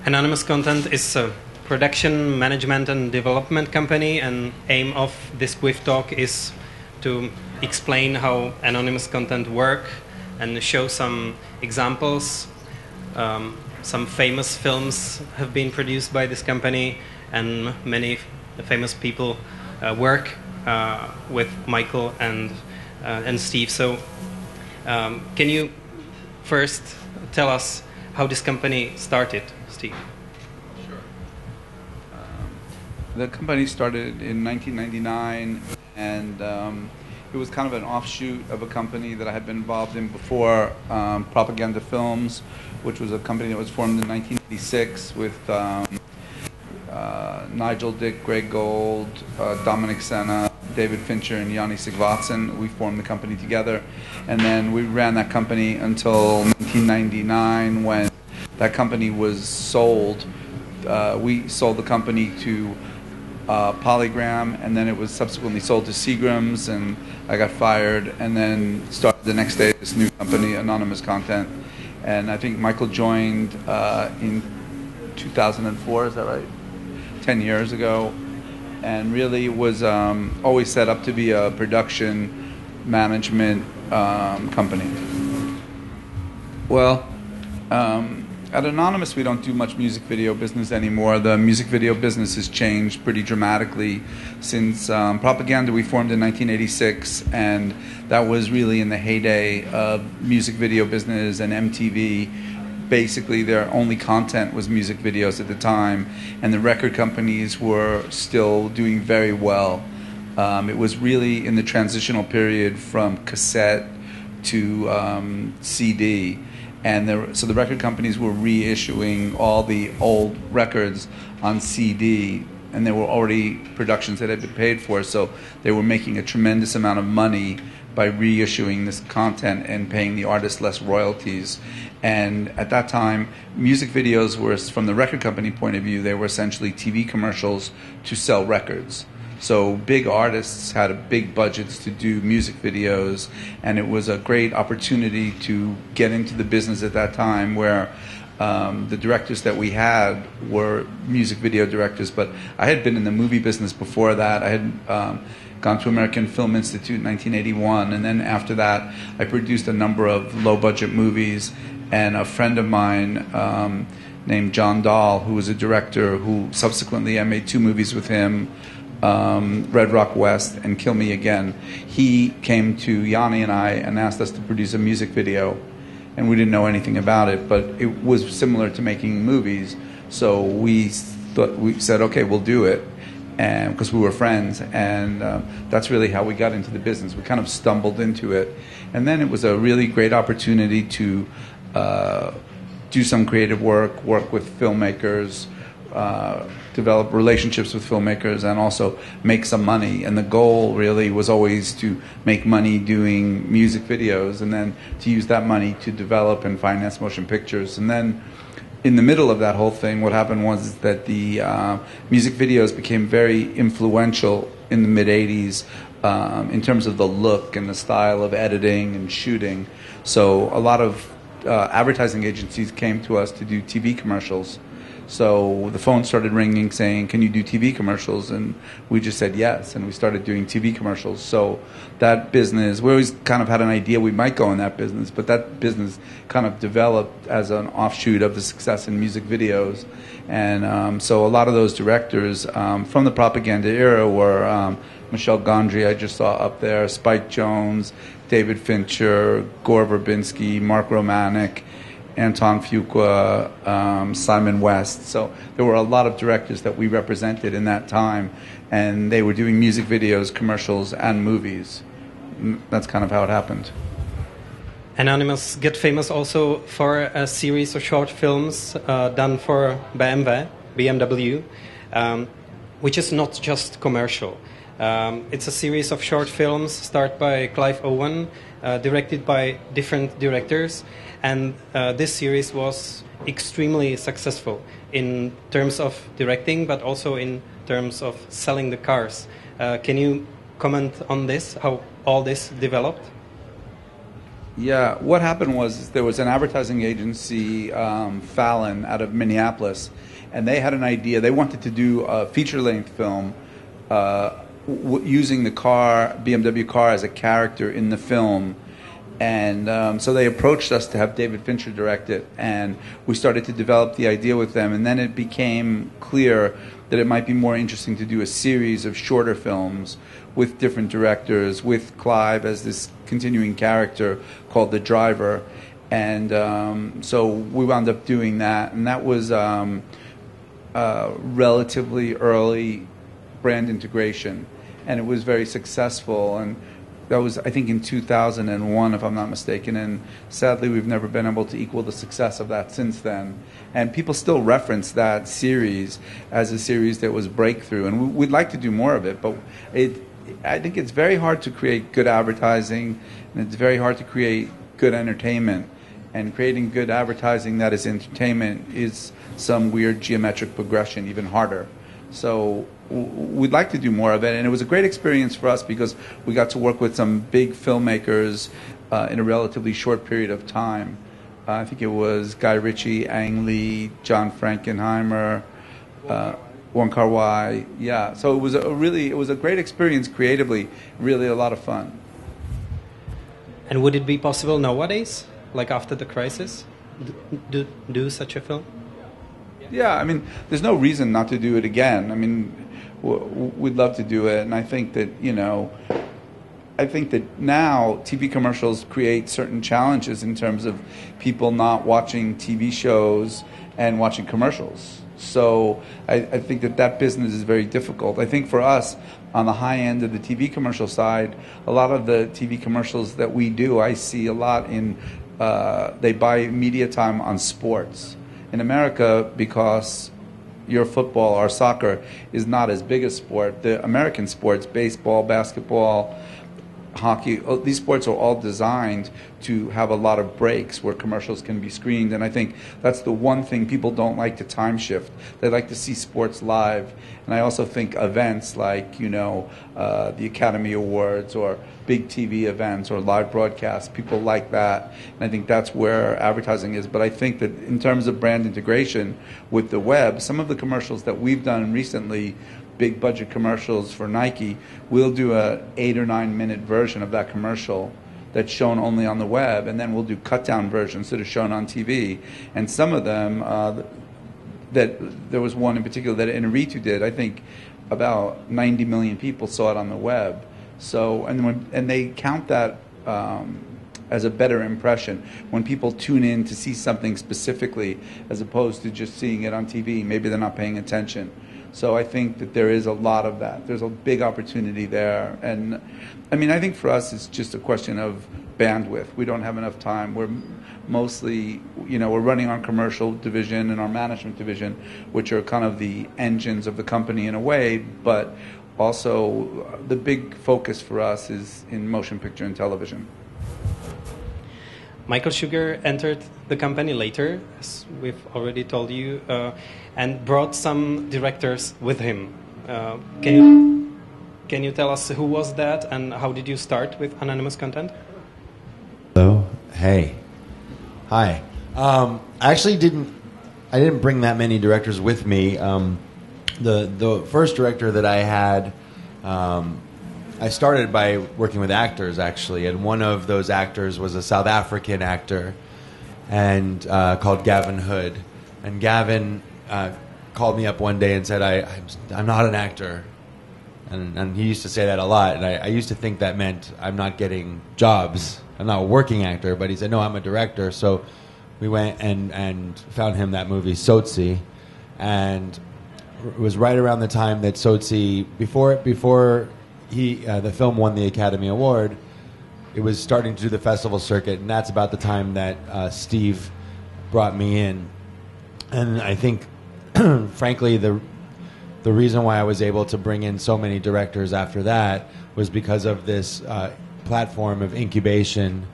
Anonymous Content is a production, management and development company, and aim of this KVIFF talk is to explain how anonymous content work and show some examples. Some famous films have been produced by this company, and many famous people work with Michael and Steve. So can you first tell us how this company started, Steve? Sure. The company started in 1999, and it was kind of an offshoot of a company that I had been involved in before, Propaganda Films, which was a company that was formed in 1986 with Nigel Dick, Greg Gold, Dominic Senna, David Fincher, and Yanni Sigvatson. We formed the company together, and then we ran that company until 1999 when that company was sold. We sold the company to Polygram, and then it was subsequently sold to Seagram's, and I got fired, and then started the next day this new company, Anonymous Content. And I think Michael joined in 2004, is that right? 10 years ago, and really was always set up to be a production management company. Well, at Anonymous we don't do much music video business anymore. The music video business has changed pretty dramatically since Propaganda we formed in 1986, and that was really in the heyday of music video business, and MTV. Basically, their only content was music videos at the time, and the record companies were still doing very well. It was really in the transitional period from cassette to CD, and so the record companies were reissuing all the old records on CD, and there were already productions that had been paid for, so they were making a tremendous amount of money by reissuing this content and paying the artists less royalties. And at that time, music videos were, from the record company point of view, they were essentially TV commercials to sell records. So big artists had big budgets to do music videos, and it was a great opportunity to get into the business at that time where the directors that we had were music video directors. But I had been in the movie business before that. I had gone to American Film Institute in 1981, and then after that I produced a number of low-budget movies, and a friend of mine named John Dahl, who was a director who subsequently I made 2 movies with him, Red Rock West and Kill Me Again. He came to Yanni and I and asked us to produce a music video, and we didn't know anything about it, but it was similar to making movies, so we said, okay, we'll do it. And because we were friends, and that's really how we got into the business. We kind of stumbled into it, and then it was a really great opportunity to do some creative work with filmmakers, develop relationships with filmmakers, and also make some money. And the goal really was always to make money doing music videos, and then to use that money to develop and finance motion pictures. And then in the middle of that whole thing, what happened was that the music videos became very influential in the mid-'80s in terms of the look and the style of editing and shooting. So a lot of advertising agencies came to us to do TV commercials. So the phone started ringing saying, can you do TV commercials? And we just said yes, and we started doing TV commercials. So that business, we always kind of had an idea we might go in that business, but that business kind of developed as an offshoot of the success in music videos. And so a lot of those directors from the Propaganda era were Michel Gondry, I just saw up there, Spike Jonze, David Fincher, Gore Verbinski, Mark Romanek, Anton Fuqua, Simon West. So there were a lot of directors that we represented in that time, and they were doing music videos, commercials, and movies. That's kind of how it happened. Anonymous get famous also for a series of short films done for BMW, which is not just commercial. It's a series of short films started by Clive Owen, directed by different directors, and this series was extremely successful in terms of directing, but also in terms of selling the cars. Can you comment on this, how all this developed? Yeah, what happened was there was an advertising agency, Fallon, out of Minneapolis, and they had an idea. They wanted to do a feature-length film using the car, BMW car, as a character in the film. And so they approached us to have David Fincher direct it, and we started to develop the idea with them. And then it became clear that it might be more interesting to do a series of shorter films with different directors, with Clive as this continuing character called the driver. And so we wound up doing that, and that was relatively early brand integration, and it was very successful. And that was, I think, in 2001, if I'm not mistaken, and sadly we've never been able to equal the success of that since then. And people still reference that series as a series that was breakthrough, and we'd like to do more of it, but I think it's very hard to create good advertising, and it's very hard to create good entertainment. And creating good advertising that is entertainment is some weird geometric progression, even harder. So we'd like to do more of it, and it was a great experience for us because we got to work with some big filmmakers in a relatively short period of time. I think it was Guy Ritchie, Ang Lee, John Frankenheimer, Wong Kar-wai. Yeah, so it was a great experience creatively, really a lot of fun. And would it be possible nowadays, like after the crisis, do such a film? Yeah, I mean, there's no reason not to do it again. I mean, we'd love to do it, and I think that, I think that now TV commercials create certain challenges in terms of people not watching TV shows and watching commercials. So I think that business is very difficult. I think for us, on the high end of the TV commercial side, a lot of the TV commercials that we do, I see a lot in, they buy media time on sports. In America, because your football or soccer is not as big a sport, the American sports, baseball, basketball, hockey, these sports are all designed to have a lot of breaks where commercials can be screened, and I think that's the one thing people don't like to time shift. They like to see sports live, and I also think events like, the Academy Awards or big TV events or live broadcasts, people like that, and I think that's where advertising is. But I think that in terms of brand integration with the web, some of the commercials that we've done recently, big budget commercials for Nike, we'll do a 8 or 9 minute version of that commercial that's shown only on the web, and then we'll do cut down versions that are shown on TV. And some of them, that there was one in particular that Inarritu did, I think about 90 million people saw it on the web. So, and they count that as a better impression. When people tune in to see something specifically as opposed to just seeing it on TV, maybe they're not paying attention. So I think that there is a lot of that. There's a big opportunity there. And I mean, I think for us it's just a question of bandwidth. We don't have enough time. We're mostly, we're running our commercial division and our management division, which are kind of the engines of the company in a way, but also the big focus for us is in motion picture and television. Michael Sugar entered the company later, as we've already told you, and brought some directors with him. Can you tell us who was that and how did you start with anonymous content? Hello. Hey. Hi. I actually didn't bring that many directors with me. The first director that I had, I started by working with actors, actually, and one of those actors was a South African actor and called Gavin Hood. And Gavin called me up one day and said, I'm not an actor. And he used to say that a lot, and I used to think that meant I'm not getting jobs. I'm not a working actor, but he said, no, I'm a director. So we went and found him that movie, Tsotsi, and it was right around the time that Tsotsi, before the film won the Academy Award, it was starting to do the festival circuit, and that's about the time that Steve brought me in. And I think, frankly, the reason why I was able to bring in so many directors after that was because of this platform of incubation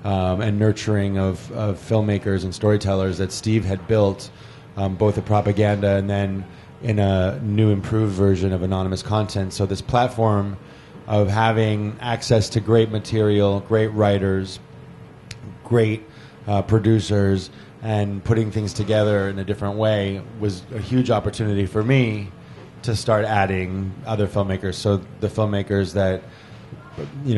and nurturing of filmmakers and storytellers that Steve had built, both at Propaganda and then in a new improved version of anonymous content. So this platform of having access to great material, great writers, great producers and putting things together in a different way was a huge opportunity for me to start adding other filmmakers. So the filmmakers that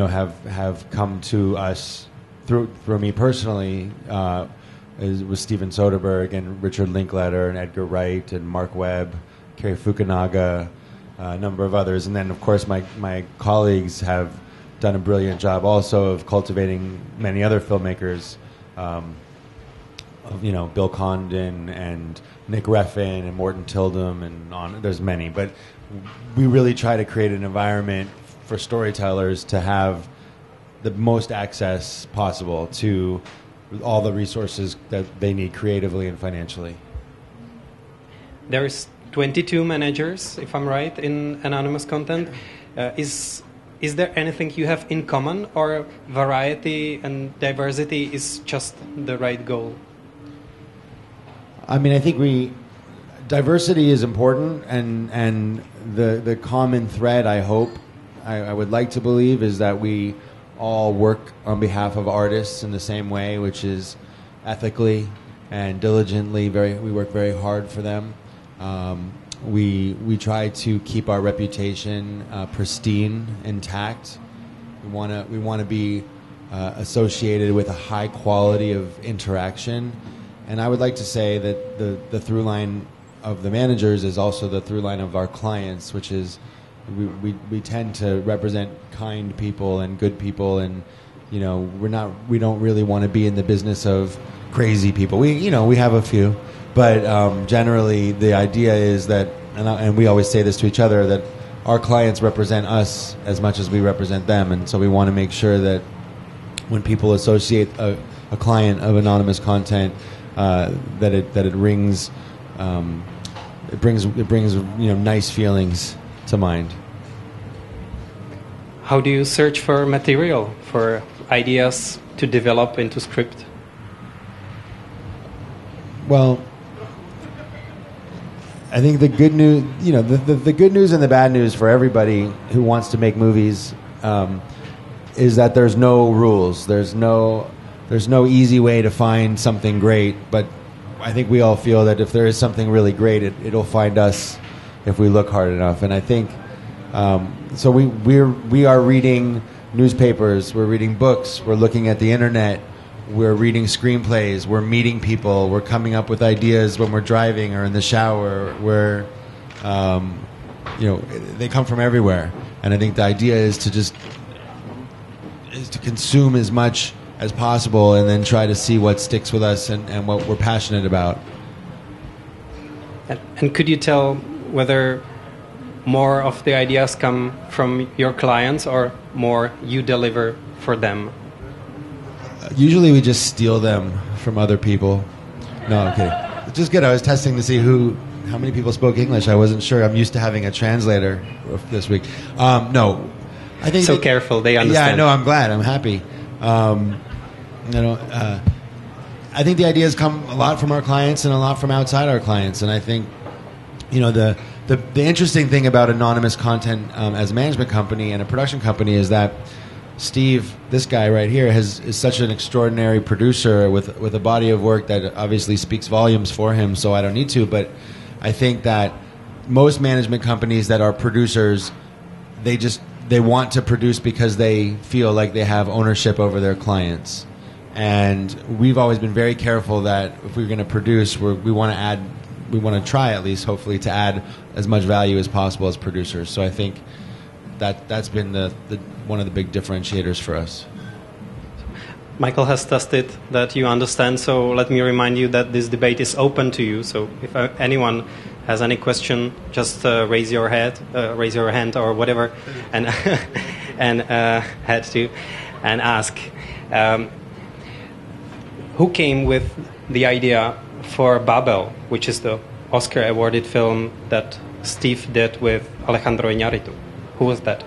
have come to us through me personally was Steven Soderbergh and Richard Linklater and Edgar Wright and Mark Webb, Cary Fukunaga, a number of others, and then of course my colleagues have done a brilliant job also of cultivating many other filmmakers. Bill Condon and Nick Refn and Morton Tildum and there's many, but we really try to create an environment for storytellers to have the most access possible to all the resources that they need creatively and financially. There's 22 managers, if I'm right, in Anonymous Content. Is there anything you have in common, or variety and diversity is just the right goal? I mean, I think diversity is important, and the common thread, I hope, I would like to believe, is that we all work on behalf of artists in the same way, which is ethically and diligently. We work very hard for them. We try to keep our reputation pristine, intact. We want to be associated with a high quality of interaction. And I would like to say that the through line of the managers is also the through line of our clients, which is we tend to represent kind people and good people, and we don't really want to be in the business of crazy people. We have a few, but generally the idea is that, and we always say this to each other, that our clients represent us as much as we represent them, and so we want to make sure that when people associate a client of Anonymous Content, that it rings, it brings nice feelings to mind. How do you search for material, for ideas to develop into script? Well, I think the good news, the good news and the bad news for everybody who wants to make movies is that there's no rules. There's no easy way to find something great, but I think we all feel that if there is something really great, it'll find us if we look hard enough. And I think so. We are reading newspapers, we're reading books, we're looking at the internet, we're reading screenplays, we're meeting people, we're coming up with ideas when we're driving or in the shower. They come from everywhere, and I think the idea is to consume as much as possible and then try to see what sticks with us and what we're passionate about. And could you tell whether more of the ideas come from your clients or more you deliver for them? Usually we just steal them from other people. No, I'm kidding. It's just good. I was testing to see how many people spoke English. I wasn't sure. I'm used to having a translator this week. No. I think so careful, they understand. Yeah, no, I'm glad. I'm happy. I think the ideas come a lot from our clients and a lot from outside our clients, and I think the interesting thing about Anonymous Content as a management company and a production company is that Steve, this guy right here, is such an extraordinary producer with a body of work that obviously speaks volumes for him, so I don't need to, but I think that most management companies that are producers, they want to produce because they feel like they have ownership over their clients. And we've always been very careful that if we're going to produce, we want to try at least, hopefully, to add as much value as possible as producers. So I think that's been one of the big differentiators for us. Michael has tested that you understand, so let me remind you that this debate is open to you. So if anyone has any question, just raise your hand or whatever, and head to and ask. Who came with the idea for Babel, which is the Oscar-awarded film that Steve did with Alejandro Iñárritu? Who was that?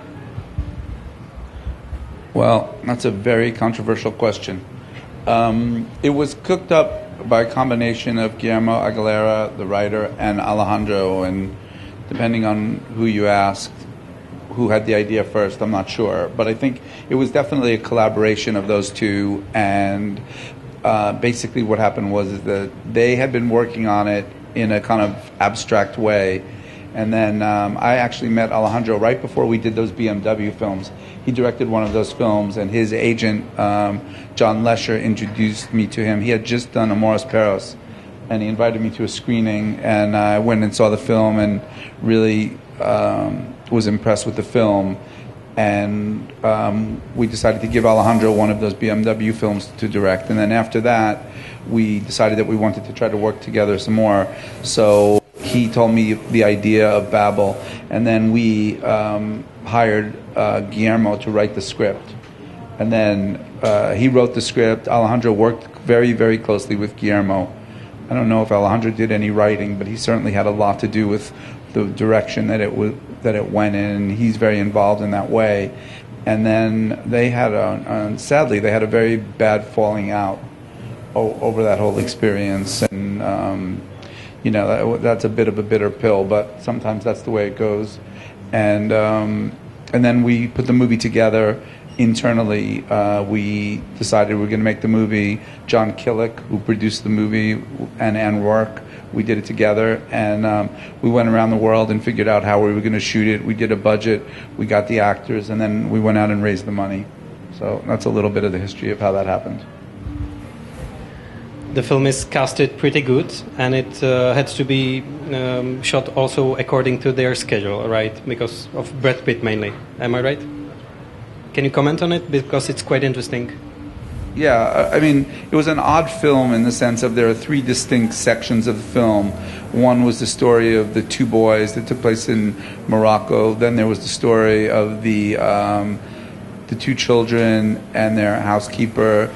Well, that's a very controversial question. It was cooked up by a combination of Guillermo Aguilera, the writer, and Alejandro, and depending on who you asked, who had the idea first. I'm not sure, but I think it was definitely a collaboration of those two. And basically, what happened was that they had been working on it in a kind of abstract way. And then I actually met Alejandro right before we did those BMW films. He directed one of those films, and his agent, John Lesher, introduced me to him. He had just done Amores Perros, and he invited me to a screening, and I went and saw the film and really was impressed with the film. And we decided to give Alejandro one of those BMW films to direct. And then after that, we decided that we wanted to try to work together some more. So he told me the idea of Babel, and then we hired Guillermo to write the script. And then he wrote the script. Alejandro worked very, very closely with Guillermo. I don't know if Alejandro did any writing, but he certainly had a lot to do with the direction that it went in, and he's very involved in that way. And then they had sadly, they had a very bad falling out over that whole experience. And you know, that's a bit of a bitter pill, but sometimes that's the way it goes. And then we put the movie together internally. We decided we were going to make the movie. John Killick, who produced the movie, and Ann Rourke, we did it together. And we went around the world and figured out how we were going to shoot it. We did a budget, we got the actors, and then we went out and raised the money. So that's a little bit of the history of how that happened. The film is casted pretty good, and it had to be shot also according to their schedule, right? Because of Brad Pitt mainly. Am I right? Can you comment on it? Because it's quite interesting. Yeah, I mean, it was an odd film in the sense of there are three distinct sections of the film. One was the story of the two boys that took place in Morocco. Then there was the story of the two children and their housekeeper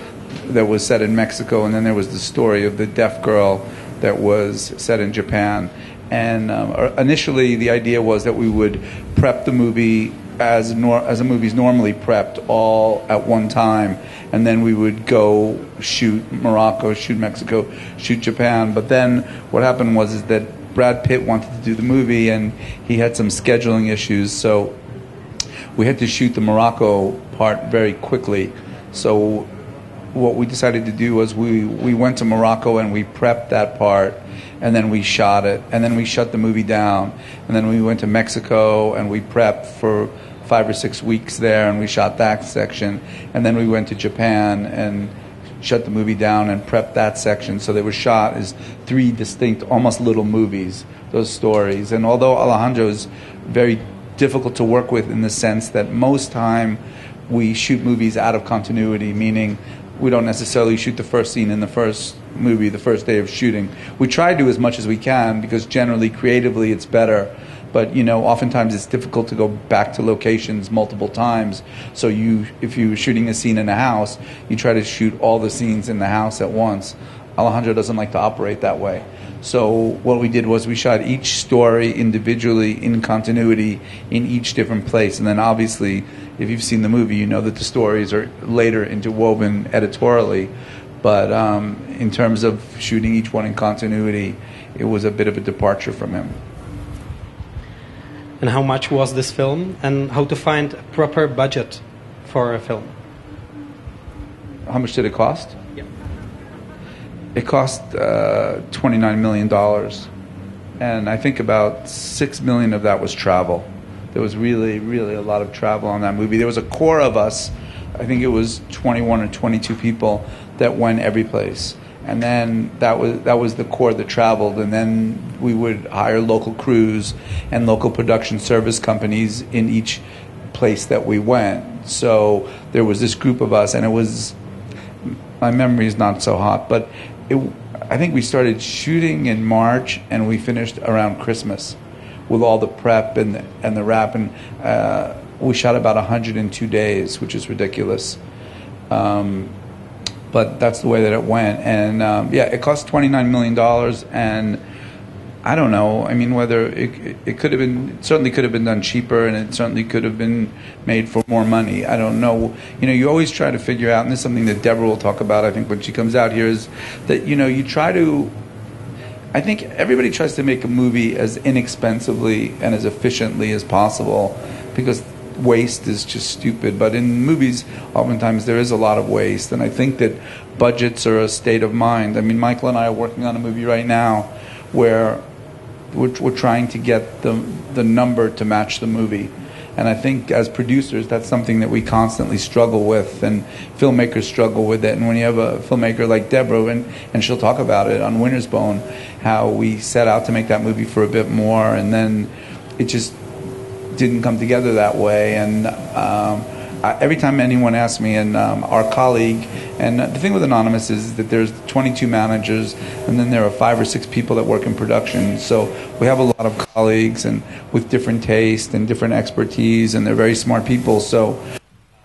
that was set in Mexico, and then there was the story of the deaf girl that was set in Japan. And initially, the idea was that we would prep the movie as a movie's normally prepped, all at one time, and then we would go shoot Morocco, shoot Mexico, shoot Japan. But then what happened was that Brad Pitt wanted to do the movie, and he had some scheduling issues, so we had to shoot the Morocco part very quickly. So what we decided to do was we went to Morocco and we prepped that part, and then we shot it, and then we shut the movie down, and then we went to Mexico and we prepped for 5 or 6 weeks there, and we shot that section, and then we went to Japan and shut the movie down and prepped that section. So they were shot as three distinct, almost little movies, those stories. And although Alejandro is very difficult to work with in the sense that most time we shoot movies out of continuity, meaning we don't necessarily shoot the first scene in the first movie, the first day of shooting. We try to as much as we can, because generally, creatively, it's better. But, you know, oftentimes it's difficult to go back to locations multiple times. So if you're shooting a scene in a house, you try to shoot all the scenes in the house at once. Alejandro doesn't like to operate that way. So what we did was we shot each story individually in continuity in each different place. And then obviously, if you've seen the movie, you know that the stories are later interwoven editorially. But in terms of shooting each one in continuity, it was a bit of a departure from him. And how much was this film, and how to find a proper budget for a film? How much did it cost? Yeah. It cost $29 million, and I think about $6 million of that was travel. There was really, really a lot of travel on that movie. There was a core of us, I think it was 21 or 22 people that went every place. And then that was the core that traveled, and then we would hire local crews and local production service companies in each place that we went. So there was this group of us, and it was, my memory is not so hot, but I think we started shooting in March and we finished around Christmas with all the prep and the wrap, and we shot about 102 days, which is ridiculous. But that's the way that it went. And yeah, it cost $29 million, and I don't know, I mean, whether it could have been, it certainly could have been done cheaper, and it certainly could have been made for more money. I don't know. You know, you always try to figure out, and this is something that Debra will talk about, I think, when she comes out here, is that, you know, you try to, I think everybody tries to make a movie as inexpensively and as efficiently as possible, because waste is just stupid, but in movies, oftentimes there is a lot of waste, and I think that budgets are a state of mind. I mean, Michael and I are working on a movie right now where we're trying to get the number to match the movie. And I think as producers, that's something that we constantly struggle with, and filmmakers struggle with it. And when you have a filmmaker like Debra, and she'll talk about it on Winter's Bone, how we set out to make that movie for a bit more, and then it just didn't come together that way. And every time anyone asks me, and our colleague, and the thing with Anonymous is that there's 22 managers, and then there are 5 or 6 people that work in production. So we have a lot of colleagues and with different taste and different expertise, and they're very smart people. So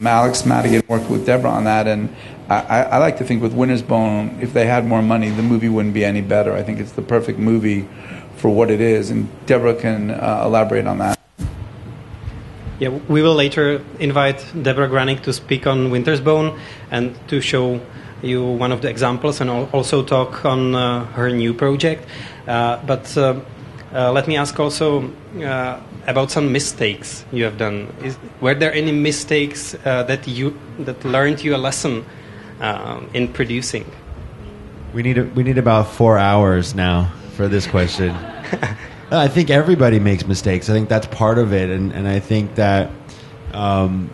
Alex Madigan worked with Debra on that, and I like to think with Winter's Bone, if they had more money, the movie wouldn't be any better. I think it's the perfect movie for what it is, and Debra can elaborate on that. Yeah, we will later invite Debra Granik to speak on Winter's Bone and to show you one of the examples, and also talk on her new project. But let me ask also about some mistakes you have done. Were there any mistakes that learned you a lesson in producing? We need about 4 hours now for this question. I think everybody makes mistakes. I think that's part of it, and I think that one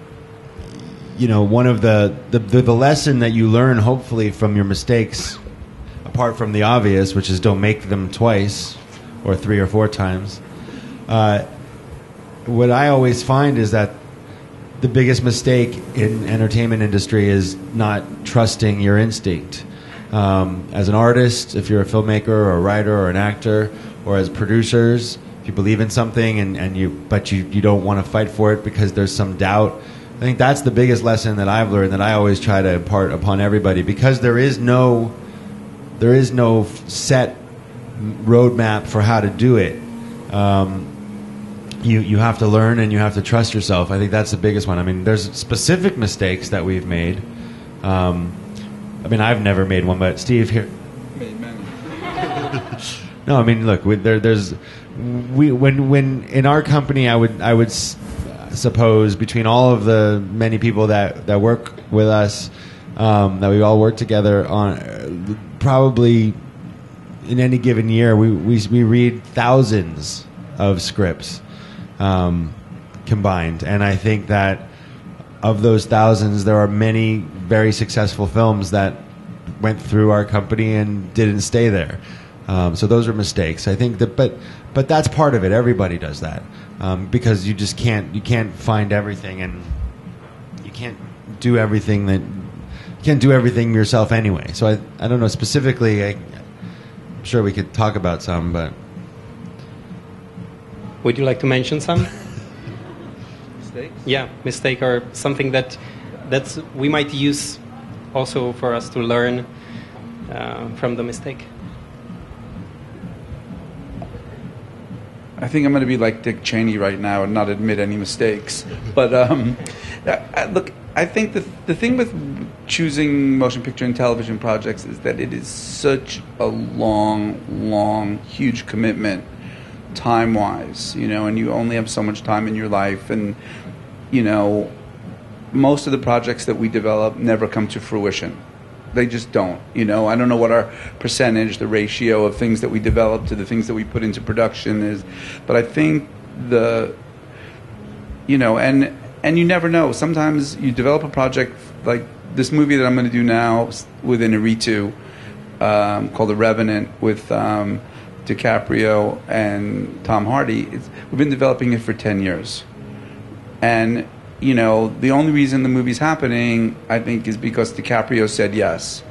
of the lesson that you learn hopefully from your mistakes, apart from the obvious, which is don't make them twice or 3 or 4 times. What I always find is that the biggest mistake in entertainment industry is not trusting your instinct. As an artist, if you're a filmmaker or a writer or an actor, or as producers, if you believe in something but you don't want to fight for it because there's some doubt, I think that's the biggest lesson that I've learned, that I always try to impart upon everybody, because there is no set roadmap for how to do it. You have to learn, and you have to trust yourself. I think that's the biggest one. I mean, there's specific mistakes that we've made. I've never made one, but Steve here. Made many. No, I mean, look, when in our company, I would suppose between all of the many people that work with us, that we all work together on, probably in any given year, we read thousands of scripts combined, and I think that of those thousands, there are many very successful films that went through our company and didn't stay there. So those are mistakes. I think that, but that's part of it. Everybody does that, because you just can't find everything, and you can't do everything yourself anyway. So I don't know specifically. I'm sure we could talk about some, but would you like to mention some? Mistakes? Yeah, mistake or something that we might use also for us to learn from the mistake. I think I'm going to be like Dick Cheney right now and not admit any mistakes. But look, I think the thing with choosing motion picture and television projects is that it is such a long, huge commitment, time-wise, and you only have so much time in your life, and most of the projects that we develop never come to fruition. They just don't. I don't know what our percentage, the ratio of things that we develop to the things that we put into production is, but I think and you never know. Sometimes you develop a project like this movie that I'm going to do now with Inarritu, called The Revenant, with DiCaprio and Tom Hardy. We've been developing it for 10 years. And the only reason the movie's happening, I think, is because DiCaprio said yes.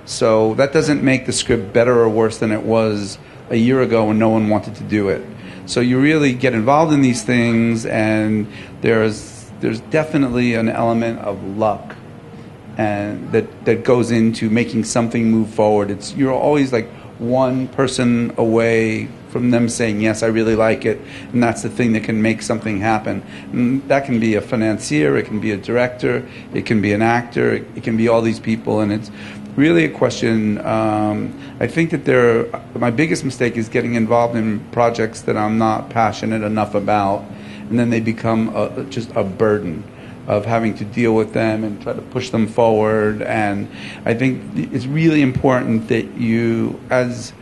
So that doesn't make the script better or worse than it was a year ago when no one wanted to do it. So you really get involved in these things, and there's definitely an element of luck, and that goes into making something move forward. You're always like one person away from them saying, yes, I really like it, and that's the thing that can make something happen. And that can be a financier, it can be a director, it can be an actor, it can be all these people, and it's really a question. I think that my biggest mistake is getting involved in projects that I'm not passionate enough about, and then they become just a burden of having to deal with them and try to push them forward. And I think it's really important that you, as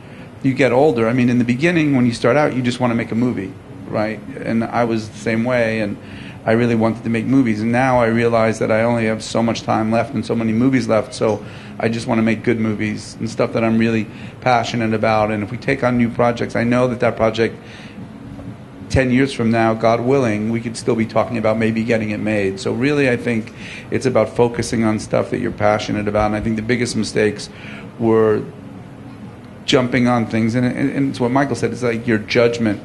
you get older, I mean, in the beginning when you start out, you just want to make a movie, right? And I was the same way, and I really wanted to make movies. And now I realize that I only have so much time left and so many movies left, so I just want to make good movies and stuff that I'm really passionate about. And if we take on new projects, I know that project 10 years from now, God willing, we could still be talking about maybe getting it made. So really, I think it's about focusing on stuff that you're passionate about. And I think the biggest mistakes were jumping on things. And it's what Michael said, it's like your judgment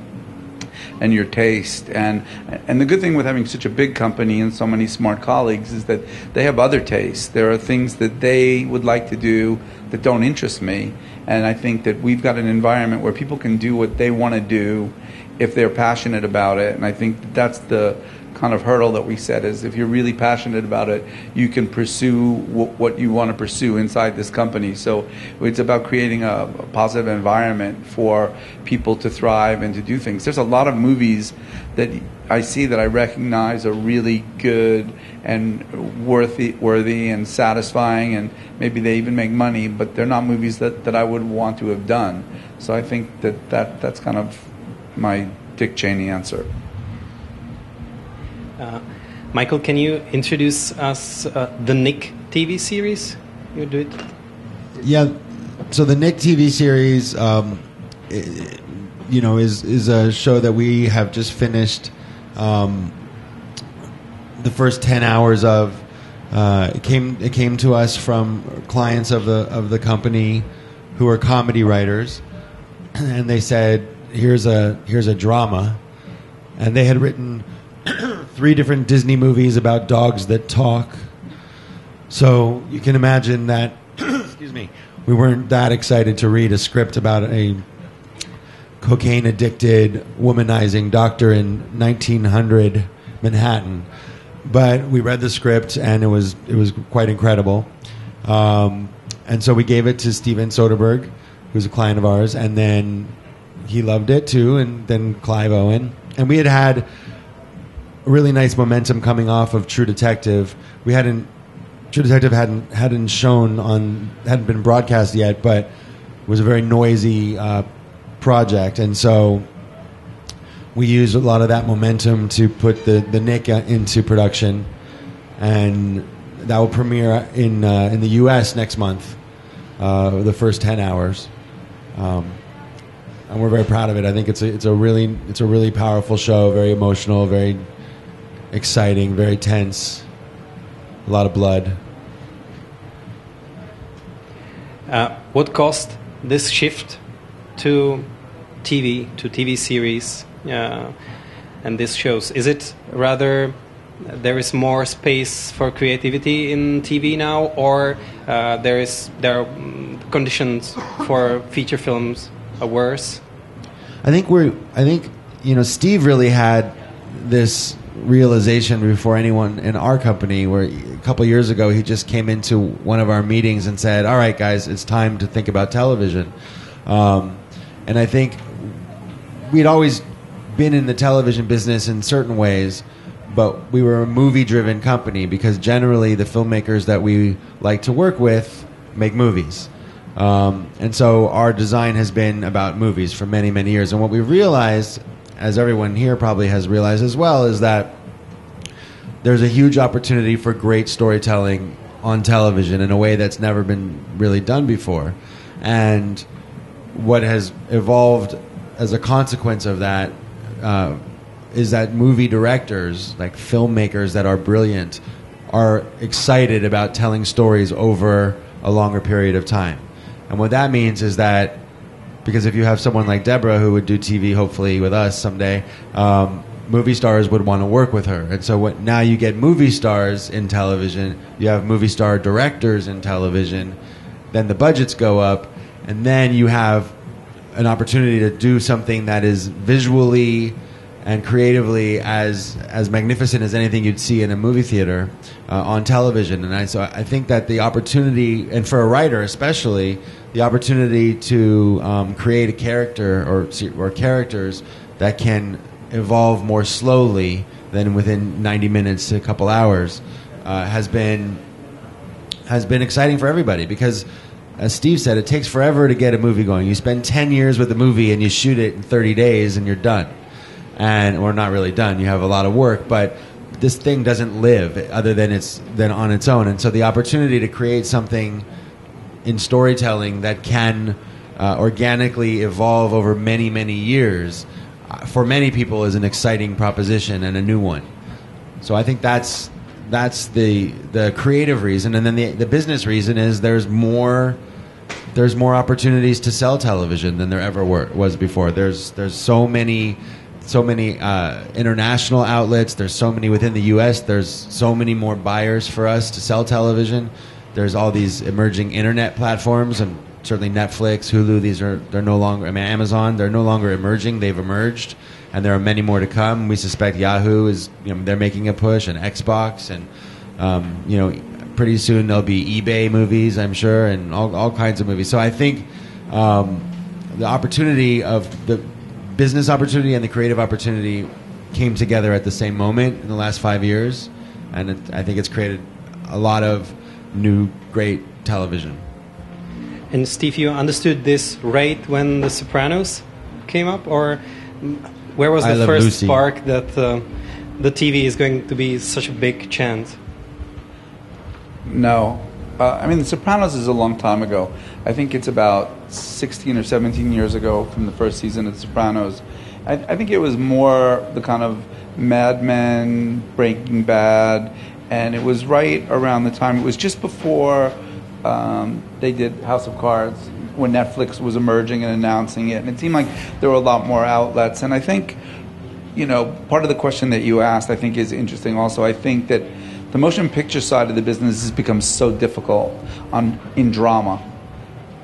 and your taste. And the good thing with having such a big company and so many smart colleagues is that they have other tastes. There are things that they would like to do that don't interest me. And I think that we've got an environment where people can do what they want to do if they're passionate about it. And I think that's the kind of hurdle that we set, is if you're really passionate about it, you can pursue what you want to pursue inside this company. So it's about creating a positive environment for people to thrive and to do things. There's a lot of movies that I see that I recognize are really good and worthy and satisfying, and maybe they even make money, but they're not movies that I would want to have done. So I think that's kind of my Dick Cheney answer. Michael, can you introduce us the Nick TV series? You do it. Yeah. So the Nick TV series, is a show that we have just finished. The first 10 hours of. It came to us from clients of the company who are comedy writers, and they said, here's a drama, and they had written 3 different Disney movies about dogs that talk. So you can imagine that excuse me, we weren't that excited to read a script about a cocaine addicted womanizing doctor in 1900 Manhattan, but we read the script and it was quite incredible. And so we gave it to Steven Soderbergh, who's a client of ours, and then he loved it too, and then Clive Owen. And we had really nice momentum coming off of True Detective. True Detective hadn't been broadcast yet, but it was a very noisy project, and so we used a lot of that momentum to put the Nick into production, and that will premiere in the U.S. next month, the first 10 hours. And we're very proud of it. I think it's a really powerful show, very emotional, very exciting, very tense, a lot of blood. What caused this shift to TV series and these shows? Is it rather there is more space for creativity in TV now, or there are conditions for feature films are worse? I think Steve really had this realization before anyone in our company, where a couple of years ago he just came into one of our meetings and said, all right guys, it's time to think about television. And I think we'd always been in the television business in certain ways, but we were a movie-driven company because generally the filmmakers that we like to work with make movies. And so our design has been about movies for many, many years. And what we realized, as everyone here probably has realized as well, is that there's a huge opportunity for great storytelling on television in a way that's never been really done before. And what has evolved as a consequence of that is that movie directors, like filmmakers that are brilliant, are excited about telling stories over a longer period of time. And what that means is that, because if you have someone like Debra who would do TV hopefully with us someday, movie stars would want to work with her. And so now you get movie stars in television, you have movie star directors in television, then the budgets go up, and then you have an opportunity to do something that is visually and creatively as magnificent as anything you'd see in a movie theater on television. And so I think that the opportunity, and for a writer especially, the opportunity to create a character or characters that can evolve more slowly than within 90 minutes to a couple hours has been exciting for everybody, because as Steve said, it takes forever to get a movie going. You spend 10 years with a movie and you shoot it in 30 days and you're done. Or not really done. You have a lot of work, but this thing doesn't live other than on its own. And so the opportunity to create something in storytelling that can organically evolve over many, many years, for many people is an exciting proposition and a new one. So I think that's the creative reason. And then the business reason is there's more opportunities to sell television than there ever was before. There's so many international outlets. There's so many within the U.S. There's so many more buyers for us to sell television. There's all these emerging internet platforms, and certainly Netflix, Hulu. They're no longer. I mean, Amazon. They're no longer emerging. They've emerged, and there are many more to come. We suspect Yahoo is. They're making a push, and Xbox, and pretty soon there'll be eBay movies, I'm sure, and all kinds of movies. So I think the opportunity of the business opportunity and the creative opportunity came together at the same moment in the last 5 years, and I think it's created a lot of new great television. And Steve, you understood this right when The Sopranos came up, or where was the first Lucy. spark that the TV is going to be such a big chance? No. I mean, The Sopranos is a long time ago. I think it's about 16 or 17 years ago from the first season of The Sopranos. I think it was more the kind of Mad Men, Breaking Bad, and it was right around the time, it was just before they did House of Cards, when Netflix was emerging and announcing it, and it seemed like there were a lot more outlets. And I think, part of the question that you asked, I think, is interesting also. I think that the motion picture side of the business has become so difficult in drama.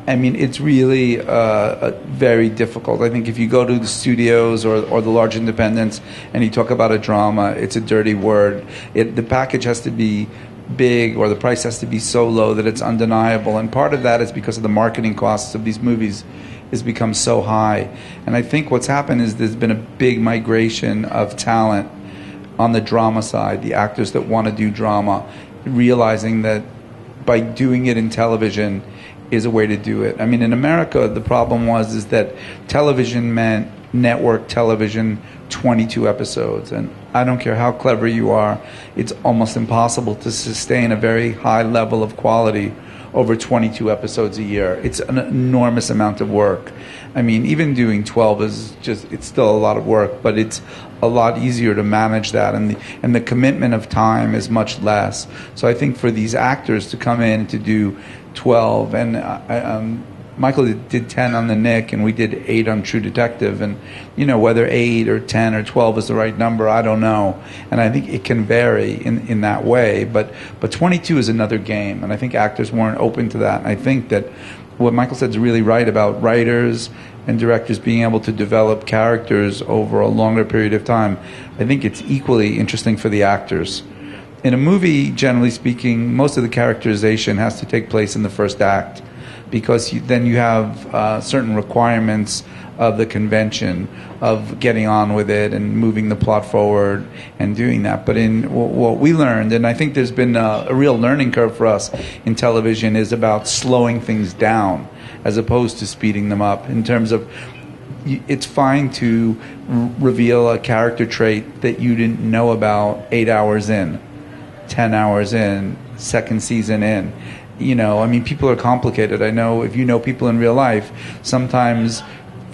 I mean, it's really very difficult. I think if you go to the studios or the large independents and you talk about a drama, it's a dirty word. The package has to be big, or the price has to be so low that it's undeniable. And part of that is because of the marketing costs of these movies has become so high. And I think what's happened is there's been a big migration of talent on the drama side, the actors that want to do drama, realizing that by doing it in television is a way to do it. I mean, in America, the problem is that television meant network television, 22 episodes. And I don't care how clever you are, it's almost impossible to sustain a very high level of quality over 22 episodes a year. It's an enormous amount of work. I mean, even doing 12 it's still a lot of work, but it's a lot easier to manage that, and the commitment of time is much less. So I think for these actors to come in to do 12, and Michael did 10 on The Nick, and we did 8 on True Detective, and whether 8 or 10 or 12 is the right number, I don't know, and I think it can vary in that way, but 22 is another game, and I think actors weren't open to that. And I think that what Michael said is really right about writers and directors being able to develop characters over a longer period of time. I think it's equally interesting for the actors. In a movie, generally speaking, most of the characterization has to take place in the first act, because then you have certain requirements of the convention of getting on with it and moving the plot forward and doing that. But in what we learned, and I think there's been a real learning curve for us in television, is about slowing things down as opposed to speeding them up, in terms of it's fine to reveal a character trait that you didn't know about 8 hours in, 10 hours in, second season in. I mean, people are complicated. I know if you know people in real life, sometimes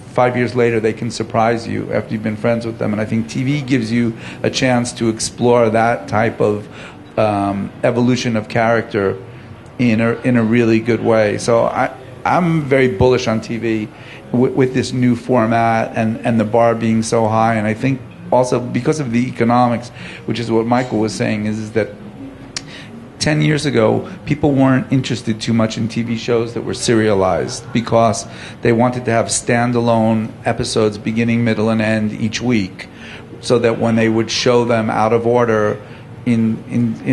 5 years later they can surprise you after you've been friends with them. And I think TV gives you a chance to explore that type of evolution of character in a really good way. So I'm very bullish on TV with this new format and the bar being so high. And I think also because of the economics, which is what Michael was saying, is that 10 years ago, people weren't interested too much in TV shows that were serialized, because they wanted to have standalone episodes, beginning, middle, and end each week, so that when they would show them out of order in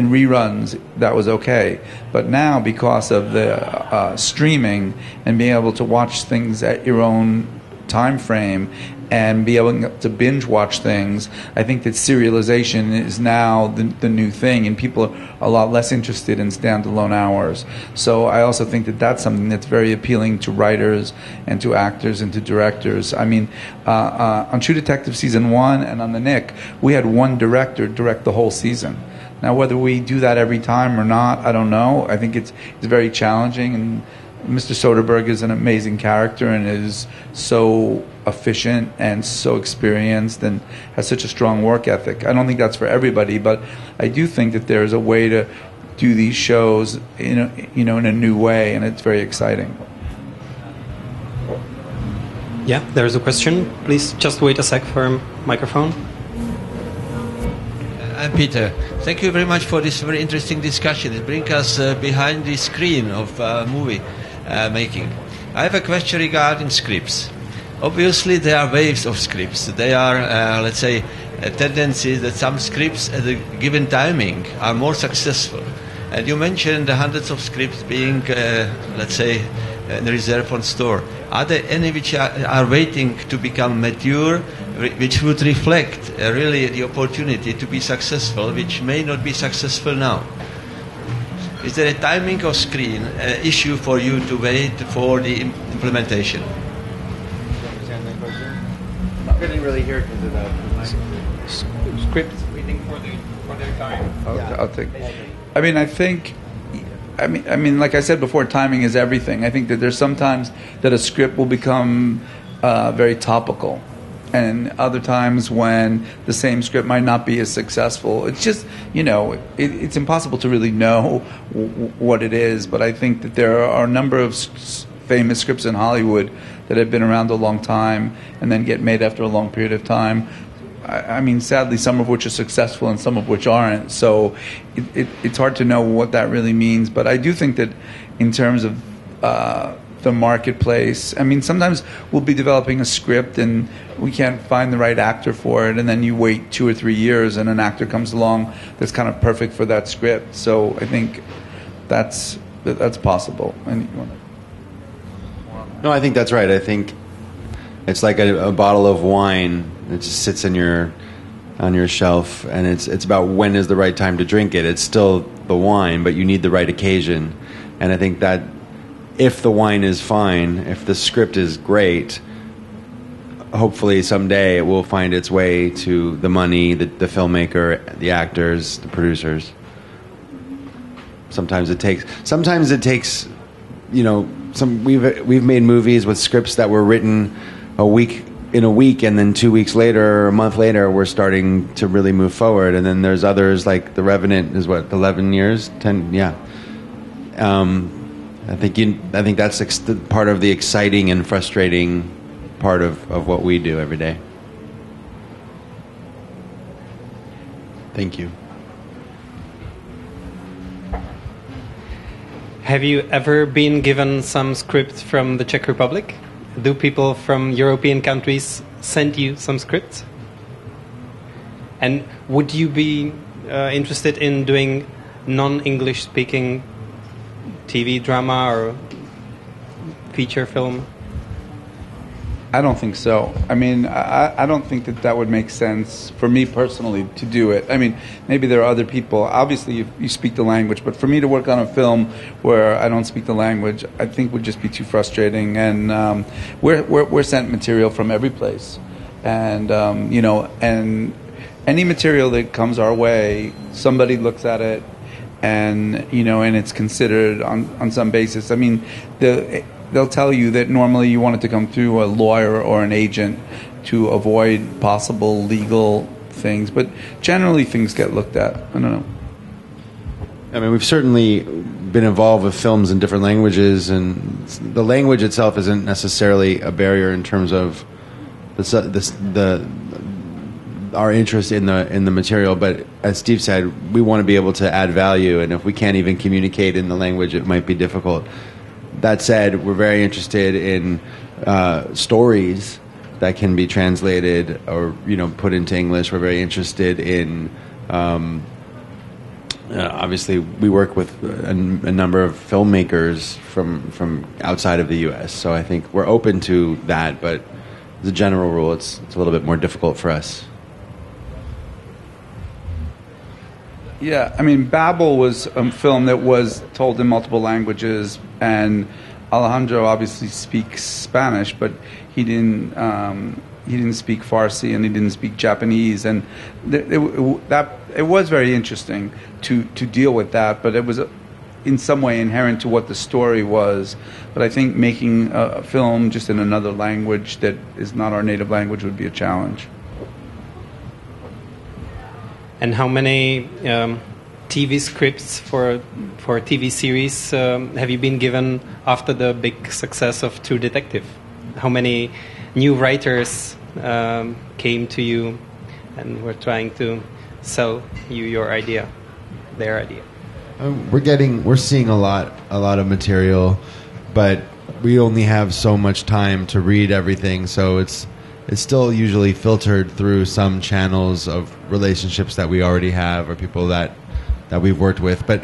reruns, that was okay. But now, because of the streaming and being able to watch things at your own time frame and be able to binge watch things. I think that serialization is now the new thing, and people are a lot less interested in standalone hours. So I also think that that's something that's very appealing to writers and to actors and to directors. I mean, on True Detective season 1 and on The Nick, we had one director direct the whole season. Now, whether we do that every time or not, I don't know. I think it's very challenging, and Mr. Soderbergh is an amazing character and is so efficient and so experienced and has such a strong work ethic. I don't think that's for everybody, but I do think that there's a way to do these shows in a new way, and it's very exciting. Yeah, there's a question. Please just wait a sec for a microphone. I'm Peter. Thank you very much for this very interesting discussion. It brings us behind the screen of movie making. I have a question regarding scripts. Obviously, there are waves of scripts. They are, let's say, a tendency that some scripts at a given timing are more successful. And you mentioned the hundreds of scripts being, let's say, in reserve on store. Are there any which are waiting to become mature, which would reflect really the opportunity to be successful, which may not be successful now? Is there a timing of screen issue for you to wait for the implementation? I couldn't really hear because of the Scripts waiting for their time. I'll take. I mean, I mean, like I said before, timing is everything. I think that there's sometimes that a script will become very topical, and other times when the same script might not be as successful. It's just, it's impossible to really know what it is. But I think that there are a number of famous scripts in Hollywood that have been around a long time and then get made after a long period of time. I mean, sadly, some of which are successful and some of which aren't. So it's hard to know what that really means. But I do think that in terms of the marketplace, I mean, sometimes we'll be developing a script and we can't find the right actor for it. And then you wait 2 or 3 years and an actor comes along that's kind of perfect for that script. So I think that's possible. And you want to... No, I think that's right. I think it's like a bottle of wine. It just sits on your shelf, and it's about when is the right time to drink it. It's still the wine, but you need the right occasion. And I think that if the wine is fine, if the script is great, hopefully someday it will find its way to the money, the filmmaker, the actors, the producers. Sometimes it takes. We've made movies with scripts that were written in a week, and then 2 weeks later or a month later we're starting to really move forward. And then there's others like The Revenant is 11 years, 10, yeah. I think that's part of the exciting and frustrating part of what we do every day. Thank you. Have you ever been given some scripts from the Czech Republic? Do people from European countries send you some scripts? And would you be interested in doing non-English speaking TV drama or feature film? I don't think so. I mean, I don't think that would make sense for me personally to do it. I mean, maybe there are other people. Obviously, you speak the language, but for me to work on a film where I don't speak the language, I think would just be too frustrating. And we're sent material from every place, and and any material that comes our way, somebody looks at it, and and it's considered on some basis. I mean, they'll tell you that normally you want it to come through a lawyer or an agent to avoid possible legal things, but generally things get looked at. I don't know. I mean, we've certainly been involved with films in different languages, and the language itself isn't necessarily a barrier in terms of our interest in the material. But as Steve said, we want to be able to add value, and if we can't even communicate in the language, it might be difficult. That said, we're very interested in stories that can be translated or put into English. We're very interested in obviously we work with a number of filmmakers from outside of the U.S. So I think we're open to that, but as a general rule, it's a little bit more difficult for us. Yeah, I mean, Babel was a film that was told in multiple languages, and Alejandro obviously speaks Spanish, but he didn't speak Farsi and he didn't speak Japanese, and it was very interesting to deal with that, but it was in some way inherent to what the story was. But I think making a film just in another language that is not our native language would be a challenge. And how many TV scripts for TV series have you been given after the big success of True Detective? How many new writers came to you and were trying to sell you your idea, their idea? We're seeing a lot of material, but we only have so much time to read everything, so it's still usually filtered through some channels of relationships that we already have or people that we've worked with. But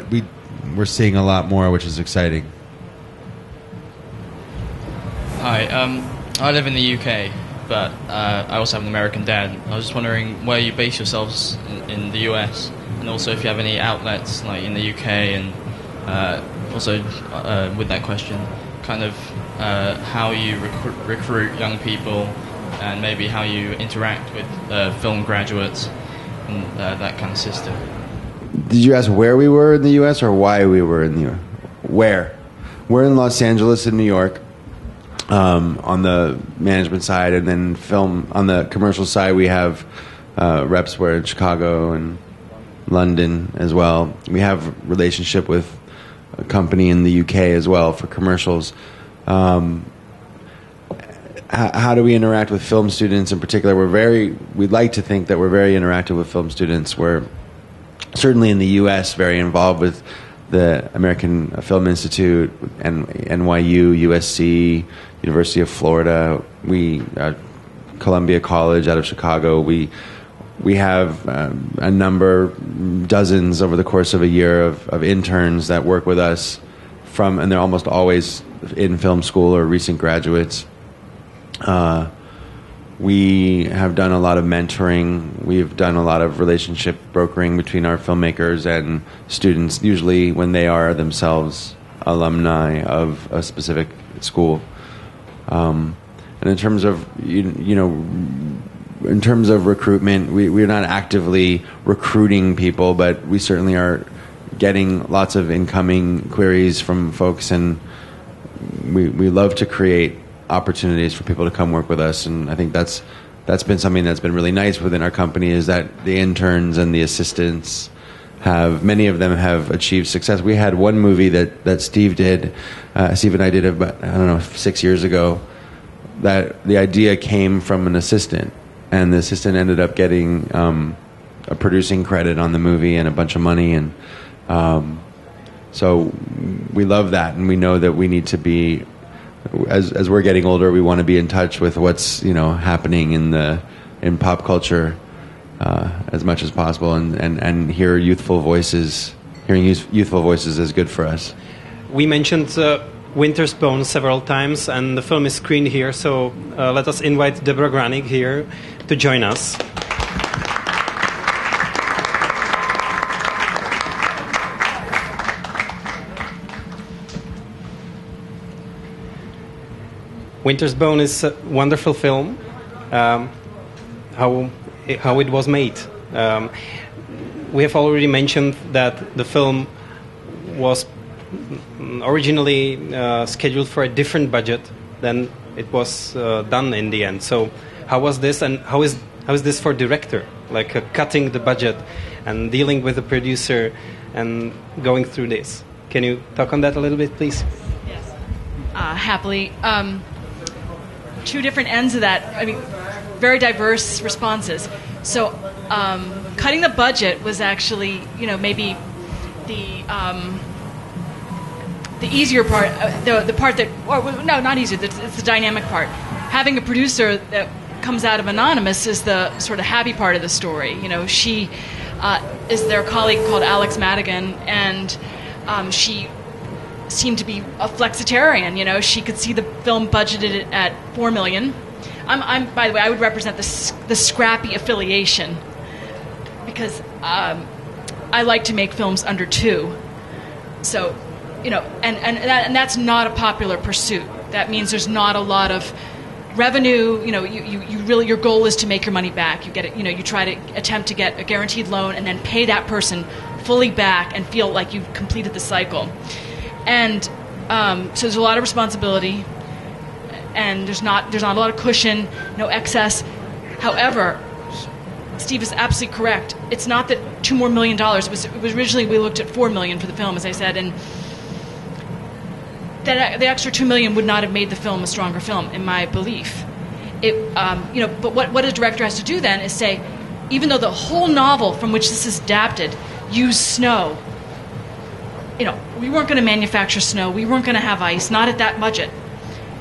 we're seeing a lot more, which is exciting. Hi, I live in the UK, but I also have an American dad. I was just wondering where you base yourselves in the US, and also if you have any outlets like in the UK, and also with that question, kind of how you recruit young people, and maybe how you interact with film graduates and that kind of system. Did you ask where we were in the U.S. or why we were in the U.S.? Where? We're in Los Angeles and New York on the management side, and then film on the commercial side. We have reps where in Chicago and London as well. We have a relationship with a company in the UK as well for commercials. How do we interact with film students in particular? We'd like to think that we're very interactive with film students. We're certainly in the U.S. very involved with the American Film Institute, and NYU, USC, University of Florida, Columbia College out of Chicago. We have a number, dozens over the course of a year of interns that work with us and they're almost always in film school or recent graduates. We have done a lot of mentoring. We've done a lot of relationship brokering between our filmmakers and students, usually when they are themselves alumni of a specific school. And in terms of in terms of recruitment, we're not actively recruiting people, but we certainly are getting lots of incoming queries from folks, and we love to create opportunities for people to come work with us. And I think that's been something that's been really nice within our company, is that the interns and the assistants many of them have achieved success. We had one movie that Steve and I did about 6 years ago, that the idea came from an assistant, and the assistant ended up getting a producing credit on the movie and a bunch of money, and so we love that, and we know that we need to be, as we're getting older, we want to be in touch with what's happening in pop culture as much as possible, and hear youthful voices. Hearing youthful voices is good for us. We mentioned Winter's Bone several times, and the film is screened here, so let us invite Debra Granik here to join us. Winter's Bone is a wonderful film. How it was made. We have already mentioned that the film was originally scheduled for a different budget than it was done in the end. So how was this, and how is this for director? Like cutting the budget and dealing with the producer and going through this. Can you talk on that a little bit, please? Yes, happily. Two different ends of that. I mean, very diverse responses. So, cutting the budget was actually, maybe the easier part. The part that, no, not easier. It's the dynamic part. Having a producer that comes out of Anonymous is the sort of happy part of the story. She is their colleague called Alex Madigan, and she seemed to be a flexitarian. She could see the film budgeted at $4 million. By the way, I would represent the scrappy affiliation, because I like to make films under 2. So, and that's not a popular pursuit. That means there's not a lot of revenue. You really, your goal is to make your money back. You get it. You try to attempt to get a guaranteed loan and then pay that person fully back and feel like you've completed the cycle. And so there's a lot of responsibility, and there's not a lot of cushion, no excess. However, Steve is absolutely correct. It's not that $2 more million. It was originally, we looked at $4 million for the film, as I said, and that the extra $2 million would not have made the film a stronger film, in my belief. But what a director has to do then is say, even though the whole novel from which this is adapted used snow, we weren't going to manufacture snow, we weren't going to have ice, not at that budget.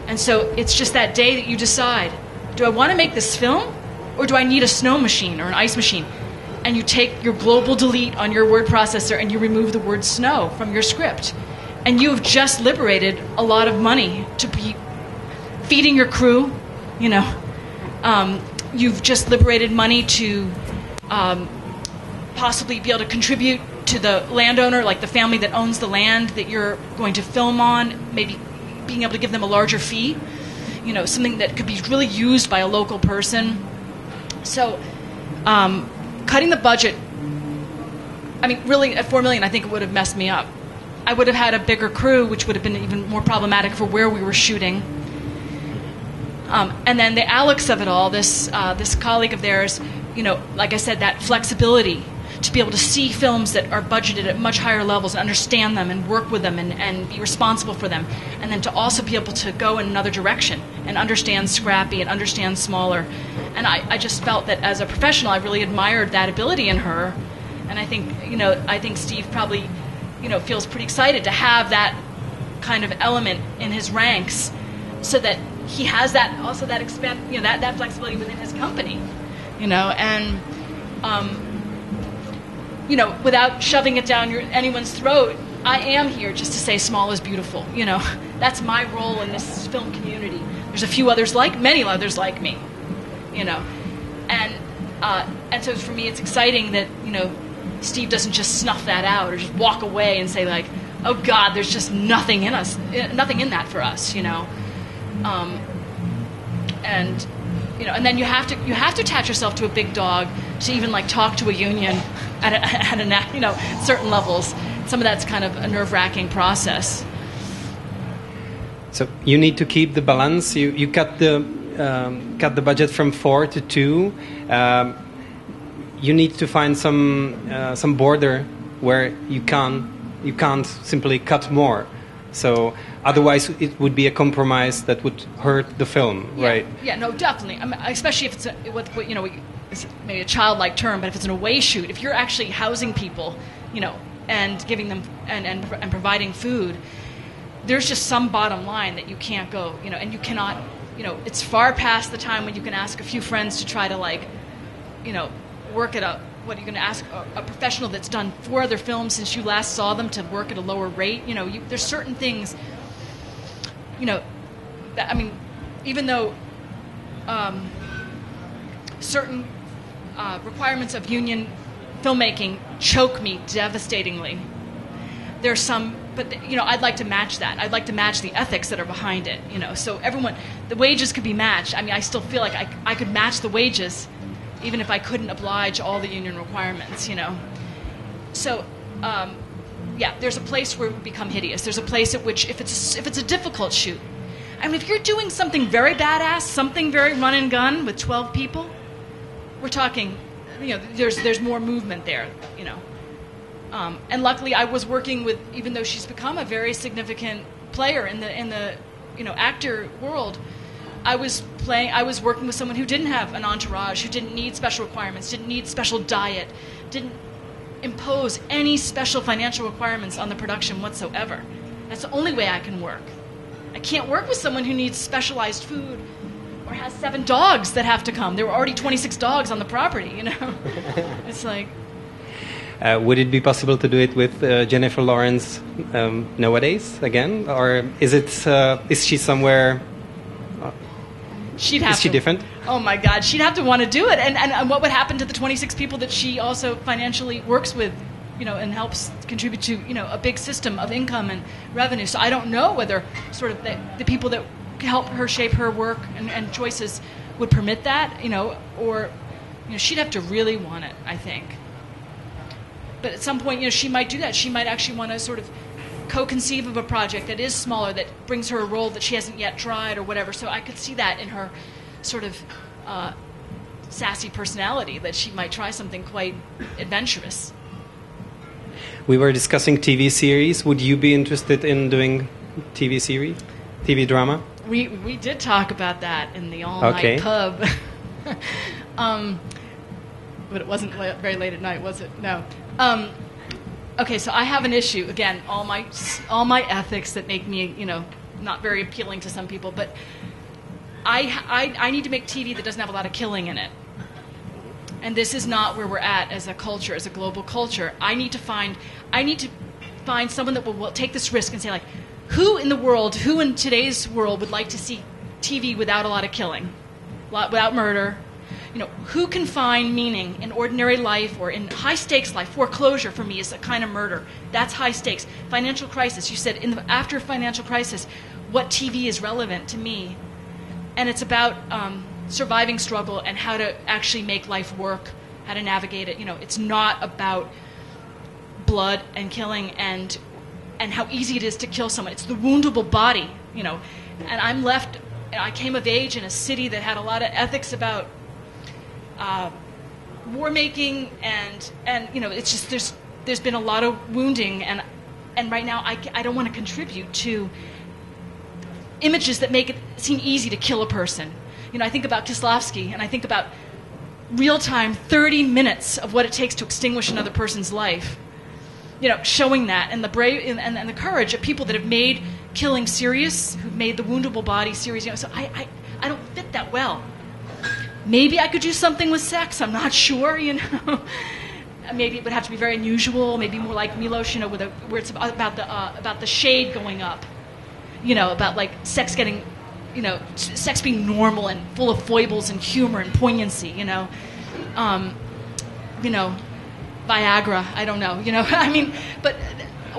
And so it's just that day that you decide, do I want to make this film, or do I need a snow machine or an ice machine? And you take your global delete on your word processor and you remove the word snow from your script. And you have just liberated a lot of money to be feeding your crew, You've just liberated money to possibly be able to contribute to the landowner, like the family that owns the land that you're going to film on, maybe being able to give them a larger fee, something that could be really used by a local person. So cutting the budget, really at $4 million, I think it would have messed me up. I would have had a bigger crew, which would have been even more problematic for where we were shooting. And then the Alex of it all, this colleague of theirs, like I said, that flexibility to be able to see films that are budgeted at much higher levels and understand them and work with them and be responsible for them. And then to also be able to go in another direction and understand scrappy and understand smaller. And I just felt that as a professional, I really admired that ability in her. And I think Steve probably, feels pretty excited to have that kind of element in his ranks, so that he has that also that that flexibility within his company, and without shoving it down anyone's throat. I am here just to say small is beautiful. That's my role in this film community. There's a few others many others like me, and so for me it's exciting that Steve doesn't just snuff that out or just walk away and say like, oh God, there's just nothing in that for us, and then you have to attach yourself to a big dog to even talk to a union at certain levels. Some of that's kind of a nerve-wracking process. So you need to keep the balance. You cut the budget from 4 to 2. You need to find some border where you can't simply cut more. So otherwise, it would be a compromise that would hurt the film, right? Yeah, no, definitely. Especially if it's maybe a childlike term, but if it's an away shoot, if you're actually housing people, and giving them and providing food, there's just some bottom line that you can't go, and you cannot, it's far past the time when you can ask a few friends to try to work at what you're going to ask a professional that's done 4 other films since you last saw them to work at a lower rate. There's certain things, even though certain requirements of union filmmaking choke me devastatingly, there's some, but I'd like to match that. I'd like to match the ethics that are behind it. So the wages could be matched. I still feel like I could match the wages, even if I couldn't oblige all the union requirements, So, there's a place where it would become hideous. There's a place at which, if it's a difficult shoot, if you're doing something very badass, something very run and gun with 12 people, we're talking, there's more movement there, And luckily, I was working with, even though she's become a very significant player in the actor world, I was working with someone who didn't have an entourage, who didn't need special requirements, didn't need special diet, didn't impose any special financial requirements on the production whatsoever. That's the only way I can work. I can't work with someone who needs specialized food or has 7 dogs that have to come. There were already 26 dogs on the property, It's like... Would it be possible to do it with Jennifer Lawrence nowadays again? Or is she somewhere... she'd have Is she to, different? Oh my God, she'd have to want to do it. And what would happen to the 26 people that she also financially works with, and helps contribute to, a big system of income and revenue. So I don't know whether sort of the people that help her shape her work and choices would permit that, or she'd have to really want it, I think. But at some point, she might do that. She might actually want to sort of co-conceive of a project that is smaller, that brings her a role that she hasn't yet tried or whatever. So I could see that in her sort of sassy personality, that she might try something quite adventurous. We were discussing TV series. Would you be interested in doing TV series, TV drama? We did talk about that in the all-night pub. But it wasn't very late at night, was it? No. Okay, so I have an issue. Again, all my ethics that make me, not very appealing to some people. But I need to make TV that doesn't have a lot of killing in it. And this is not where we're at as a culture, as a global culture. I need to find someone that will take this risk and say, like, who in today's world would like to see TV without a lot of killing, without murder? Who can find meaning in ordinary life or in high-stakes life? Foreclosure, for me, is a kind of murder. That's high stakes. Financial crisis, you said, after financial crisis, what TV is relevant to me? And it's about surviving struggle and how to actually make life work, how to navigate it. It's not about blood and killing and how easy it is to kill someone. It's the woundable body, And I came of age in a city that had a lot of ethics about war making and it's just there's been a lot of wounding and right now I don't want to contribute to images that make it seem easy to kill a person. I think about Kislavsky and I think about real-time 30 minutes of what it takes to extinguish another person's life. Showing that and the brave and the courage of people that have made killing serious, who've made the woundable body serious. So I don't fit that well. Maybe I could do something with sex. I'm not sure. Maybe it would have to be very unusual. Maybe more like Milos, where it's about the shade going up. About like sex getting, sex being normal and full of foibles and humor and poignancy. Viagra. I don't know. But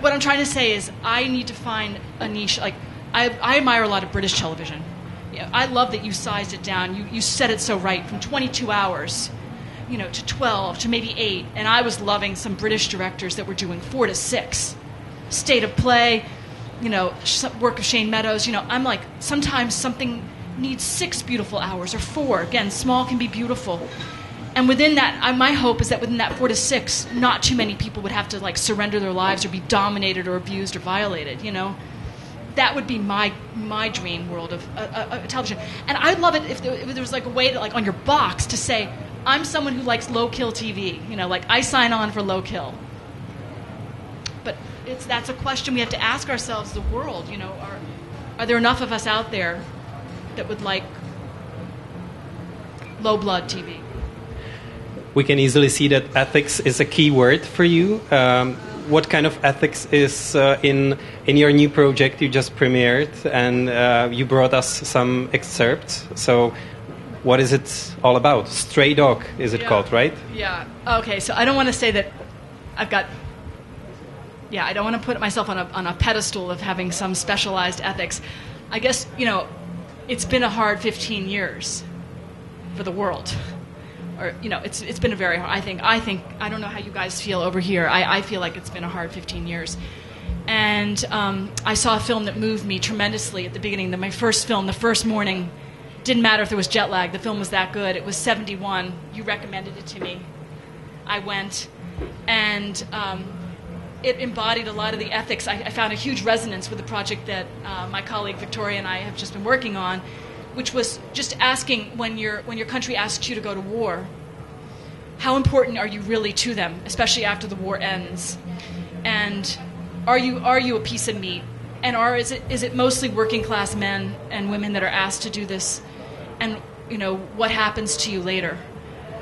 what I'm trying to say is I need to find a niche. Like I admire a lot of British television. I love that you sized it down. You said it so right, from 22 hours, to 12, to maybe 8. And I was loving some British directors that were doing 4 to 6. State of Play, work of Shane Meadows. I'm like, sometimes something needs 6 beautiful hours or 4. Again, small can be beautiful. And within that, my hope is that within that 4 to 6, not too many people would have to like surrender their lives or be dominated or abused or violated, That would be my dream world of television. And I'd love it if there was like a way to, like, on your box to say, I'm someone who likes low-kill TV. Like I sign on for low-kill. But that's a question we have to ask ourselves, the world. Are there enough of us out there that would like low-blood TV? We can easily see that ethics is a key word for you. What kind of ethics is in your new project you just premiered, and you brought us some excerpts. So what is it all about? Stray Dog is it called, right? Yeah. Okay, so I don't want to say that I've got... Yeah, I don't want to put myself on a pedestal of having some specialized ethics. I guess, it's been a hard 15 years for the world. Or, it's been a very hard... I think I don't know how you guys feel over here. I feel like it's been a hard 15 years. And I saw a film that moved me tremendously at the beginning. My first film, the first morning, didn't matter if there was jet lag. The film was that good. It was 71. You recommended it to me. I went. And it embodied a lot of the ethics. I found a huge resonance with the project that my colleague Victoria and I have just been working on, which was just asking, when your country asks you to go to war, how important are you really to them, especially after the war ends? And are you a piece of meat? And is it mostly working class men and women that are asked to do this? And what happens to you later?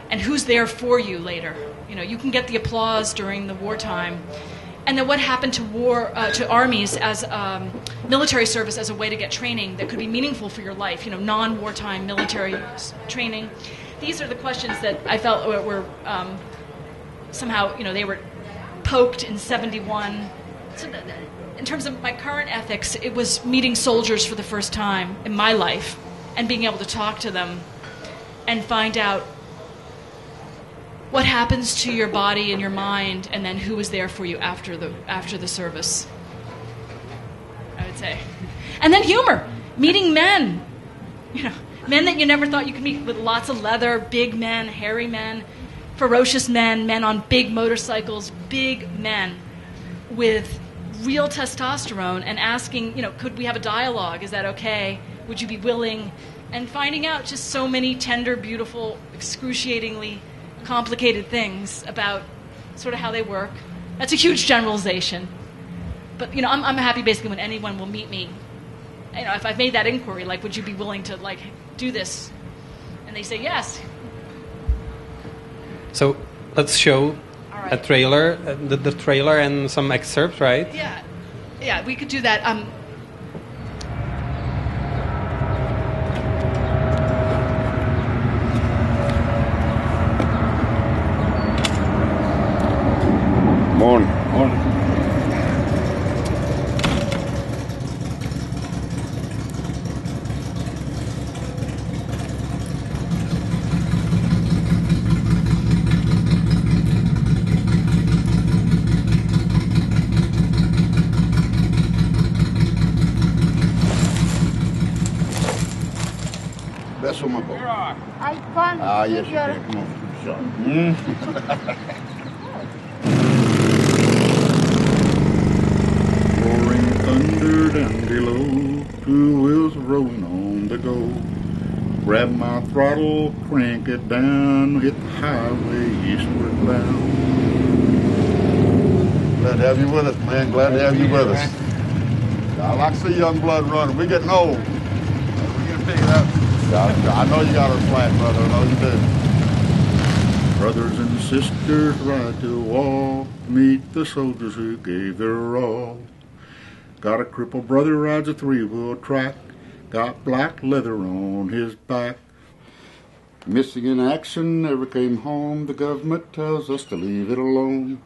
And who's there for you later? You can get the applause during the wartime, and then what happened to war, to armies as military service as a way to get training that could be meaningful for your life, non-wartime military training. These are the questions that I felt were somehow, they were poked in 71. So in terms of my current ethics, it was meeting soldiers for the first time in my life and being able to talk to them and find out what happens to your body and your mind, and then who was there for you after the service, I would say. And then humor, meeting men, men that you never thought you could meet, with lots of leather, big men, hairy men, ferocious men, men on big motorcycles, big men with real testosterone, and asking, could we have a dialogue? Is that okay? Would you be willing? And finding out just so many tender, beautiful, excruciatingly complicated things about sort of how they work. That's a huge generalization. But, I'm happy basically when anyone will meet me. If I've made that inquiry, like, would you be willing to, do this? And they say yes. So let's show right. a trailer, the trailer and some excerpts, right? Yeah, we could do that. Morning. That's what my boat. I can't. Ah, yes, you can. Come on, shot. Roaring thunder down below, two wheels rolling on the go. Grab my throttle, crank it down, hit the highway eastward bound. Glad to have you with us, man. Glad to have you with us. I like to see young blood running. We're getting old. We're getting picked up. I know you got a slack, brother. I know you do. Brothers and sisters ride to war, meet the soldiers who gave their all. Got a crippled brother rides a three-wheel track, got black leather on his back. Missing in action, never came home. The government tells us to leave it alone.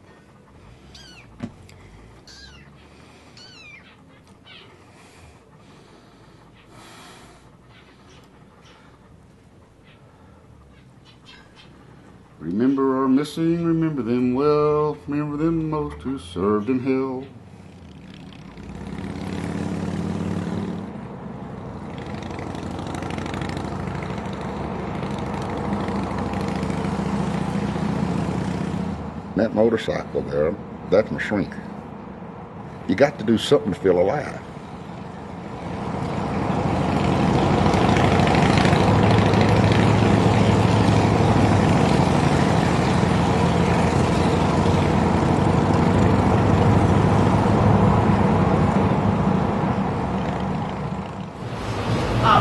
Remember our missing, remember them well, remember them most who served in hell. That motorcycle there, that's my shrink. You got to do something to feel alive.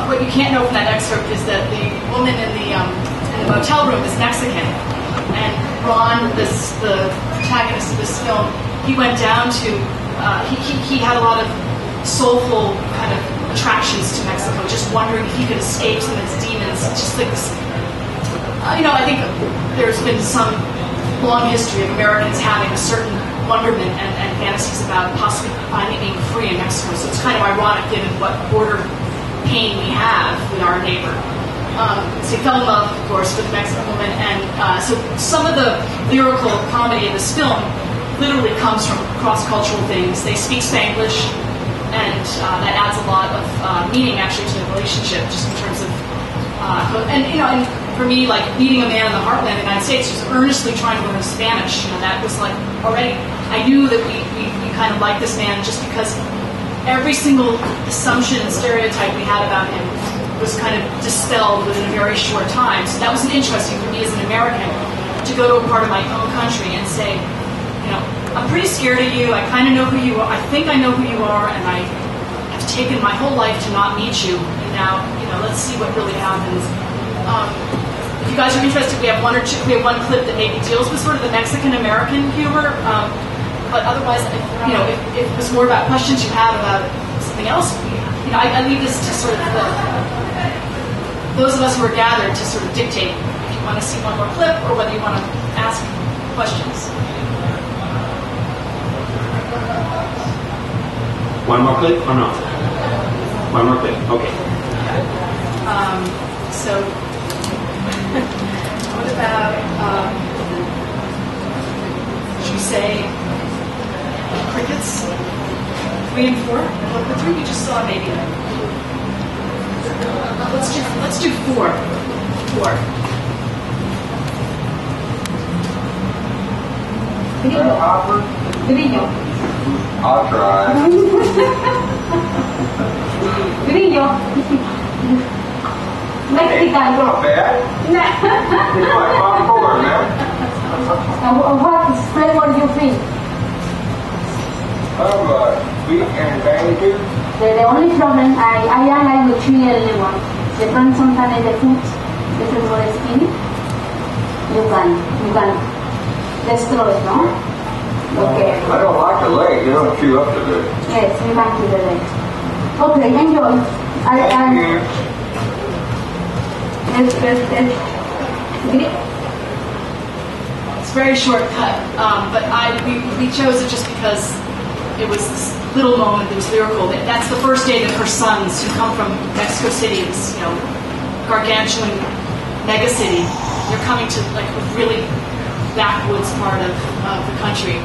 What you can't know from that excerpt is that the woman in the motel room is Mexican, and Ron, the protagonist of this film, he went down to he had a lot of soulful kind of attractions to Mexico, just wondering if he could escape some of its demons. Just like this, I think there's been some long history of Americans having a certain wonderment and fantasies about possibly finally being free in Mexico. So it's kind of ironic given what border pain we have with our neighbor. So he fell in love, of course, with the Mexican woman, and so some of the lyrical comedy in this film literally comes from cross-cultural things. They speak Spanglish, and that adds a lot of meaning actually to the relationship, just in terms of, and for me, like meeting a man in the heartland of the United States who's earnestly trying to learn Spanish, that was like already, I knew that we kind of liked this man just because every single assumption and stereotype we had about him was kind of dispelled within a very short time. So that was interesting for me as an American to go to a part of my own country and say, I'm pretty scared of you. I kind of know who you are. I think I know who you are, and I have taken my whole life to not meet you. And now, let's see what really happens. If you guys are interested, we have one clip that maybe deals with sort of the Mexican American humor. But otherwise, if it was more about questions you have about something else, I leave this to sort of those of us who are gathered to sort of dictate if you want to see one more clip or whether you want to ask questions. One more clip or no? One more clip, okay. So, what about, should we say, crickets? 3 and 4? Well, the 3 we just saw, maybe. Let's do 4. 4. Grillo. I'll try. Grillo. Mexican. Not bad. It's like popcorn, man. What flavor do you think? Sweet and tangy. The only problem, I am like the chili a little one. Depends sometimes the food, this is more skinny. You can destroy it, no? Okay. I don't like the leg. They don't chew up to this. Yes, we can do the leg. Okay, enjoy. Thank you. It's a very shortcut, but we chose it just because it was this little moment that was lyrical. That's the first day that her sons, who come from Mexico City, this gargantuan mega city, they're coming to like a really backwoods part of the country.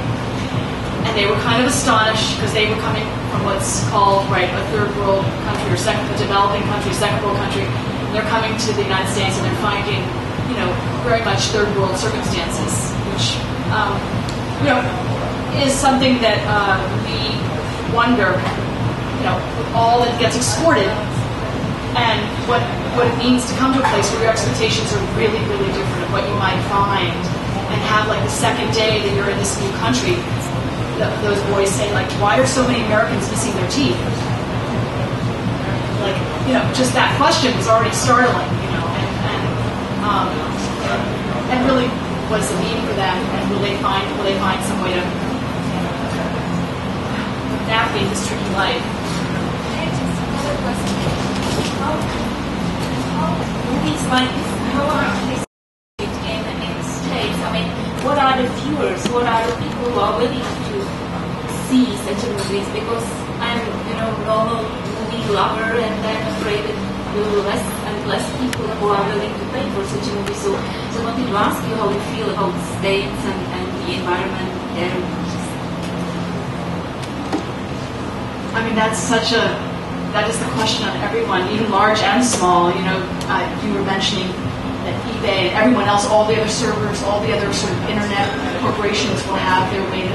And they were kind of astonished because they were coming from what's called, a third world country or a developing country, second world country. And they're coming to the United States and they're finding, very much third world circumstances, which, is something that we wonder, with all that gets exported and what it means to come to a place where your expectations are really, really different of what you might find, and have like the second day that you're in this new country, those boys say, like, why are so many Americans missing their teeth? Like, just that question was already startling, and really, what does it mean for them? And will they find some way to navigate this tricky life? Movies like this, how are they in the States? I mean, what are the viewers? What are the people who are willing to see such movies? Because I'm, normal movie lover, and I'm afraid that there will be less and less people who are willing to pay for such a movie. So I wanted to ask you how you feel about the States and the environment there. I mean, that is the question on everyone, even large and small. You were mentioning that eBay and everyone else, all the other servers, all the other sort of internet corporations will have their way to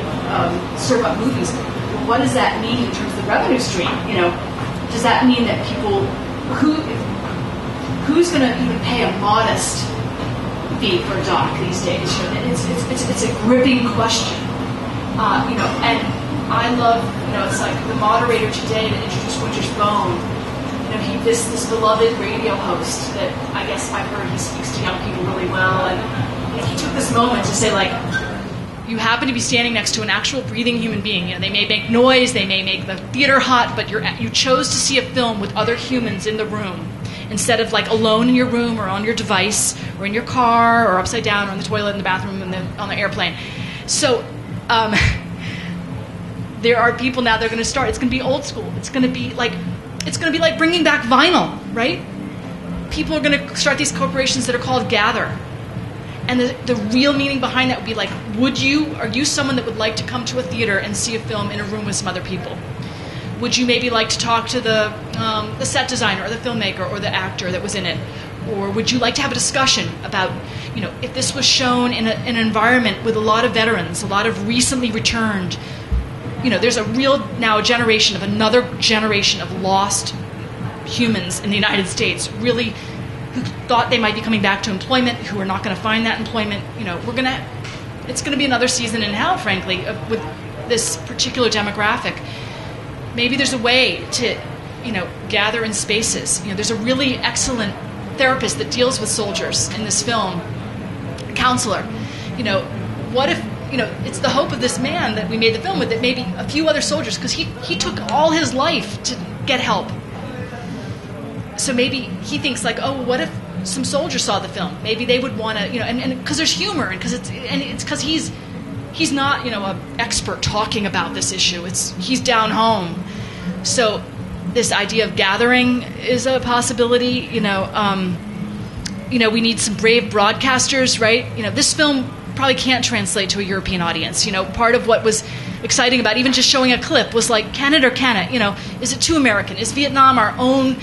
serve up movies. But what does that mean in terms of the revenue stream? Does that mean that people, who's going to even pay a modest fee for a doc these days? It's a gripping question. And I love, it's like the moderator today that introduced Winter's Bone. This beloved radio host that I guess I've heard he speaks to young people really well, and he took this moment to say, like, you happen to be standing next to an actual breathing human being. They may make noise, they may make the theater hot, but you chose to see a film with other humans in the room instead of like alone in your room or on your device or in your car or upside down or on the toilet in the bathroom and on the airplane. So there are people now that are going to start. It's going to be old school. It's going to be like bringing back vinyl, right? People are going to start these corporations that are called Gather. And the real meaning behind that would be like, are you someone that would like to come to a theater and see a film in a room with some other people? Would you maybe like to talk to the set designer or the filmmaker or the actor that was in it? Or would you like to have a discussion about, if this was shown in an environment with a lot of veterans, a lot of recently returned, there's another generation of lost humans in the United States, really, who thought they might be coming back to employment, who are not going to find that employment. It's going to be another season in hell, frankly, with this particular demographic. Maybe there's a way to, gather in spaces. There's a really excellent therapist that deals with soldiers in this film, a counselor. What if it's the hope of this man that we made the film with, that maybe a few other soldiers, because he took all his life to get help. So maybe he thinks like, oh, what if some soldiers saw the film? Maybe they would want to, and because there's humor, and it's because he's not, an expert talking about this issue. He's down home. So this idea of gathering is a possibility. We need some brave broadcasters, right? This film probably can't translate to a European audience. Part of what was exciting about even just showing a clip was like, can it or can it? Is it too American? Is Vietnam our own,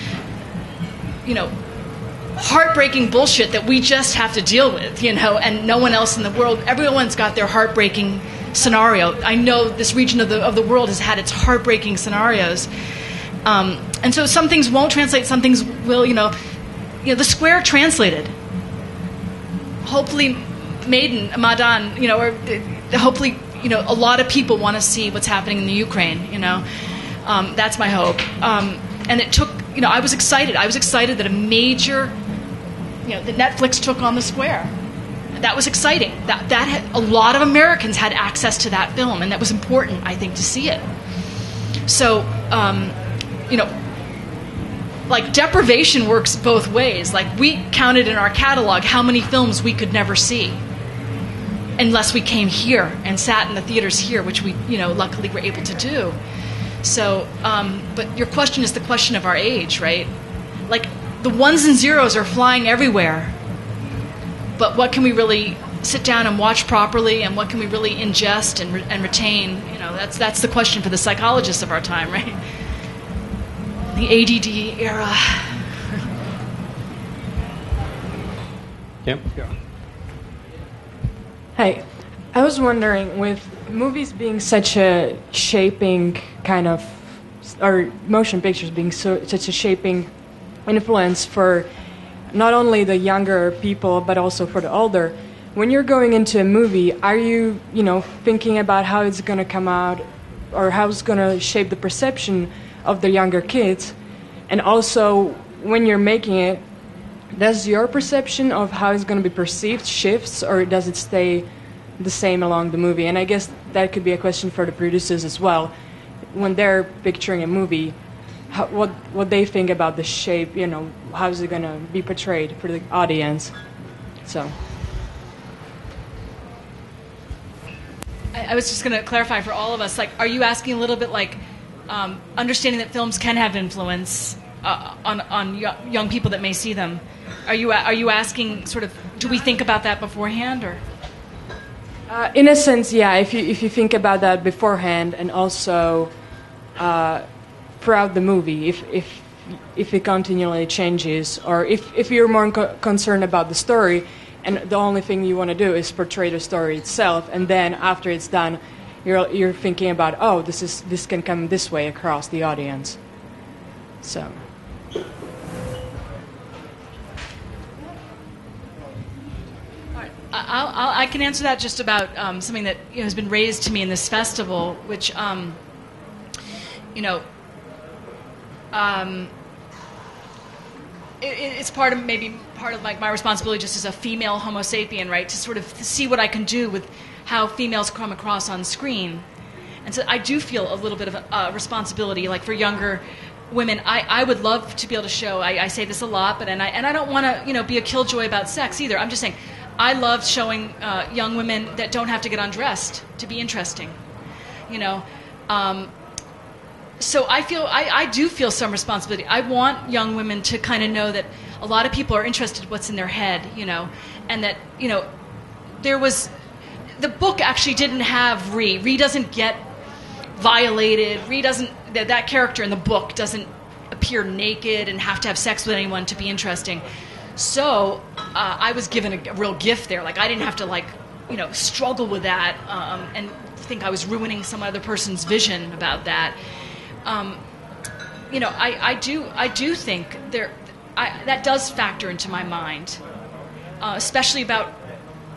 heartbreaking bullshit that we just have to deal with, and no one else in the world, everyone's got their heartbreaking scenario. I know this region of the world has had its heartbreaking scenarios. And so some things won't translate, some things will, the square translated. Hopefully Maiden, Madan, or hopefully, a lot of people want to see what's happening in the Ukraine, that's my hope. And it took, I was excited that a major, that Netflix took on the square. That was exciting. That had, a lot of Americans had access to that film, and that was important, I think, to see it. So, like deprivation works both ways. Like we counted in our catalog how many films we could never see unless we came here and sat in the theaters here, which we, luckily were able to do. So, but your question is the question of our age, right? Like the ones and zeros are flying everywhere, but what can we really sit down and watch properly, and what can we really ingest and retain? That's the question for the psychologists of our time, right? The ADD era. Yeah. Hey, I was wondering, with movies being such a shaping kind of, or motion pictures being such a shaping influence for not only the younger people but also for the older, when you're going into a movie, are you, thinking about how it's going to come out or how it's going to shape the perception of the younger kids? And also, when you're making it, does your perception of how it's going to be perceived shifts, or does it stay the same along the movie? And I guess that could be a question for the producers as well. When they're picturing a movie, what they think about the shape, how is it going to be portrayed for the audience? So I was just going to clarify for all of us, like, are you asking a little bit like understanding that films can have influence on young people that may see them? Are you asking sort of, do we think about that beforehand, or? In a sense, yeah. If you think about that beforehand, and also throughout the movie, if it continually changes, or if you're more concerned about the story, and the only thing you want to do is portray the story itself, and then after it's done, you're thinking about, oh, this can come this way across the audience. So. I can answer that just about something that has been raised to me in this festival, which it's part of my responsibility just as a female Homo sapien, right, to sort of see what I can do with how females come across on screen. And so I do feel a little bit of a responsibility, like for younger women. I would love to be able to show. I say this a lot, but and I don't want to be a killjoy about sex either. I'm just saying I love showing young women that don't have to get undressed to be interesting. So I do feel some responsibility. I want young women to kind of know that a lot of people are interested in what's in their head, and that there was. The book actually didn't have Ree. Ree doesn't get violated. Ree doesn't. That character in the book doesn't appear naked and have to have sex with anyone to be interesting. So I was given a real gift there. Like I didn't have to struggle with that and think I was ruining some other person's vision about that. I do think that does factor into my mind, especially about.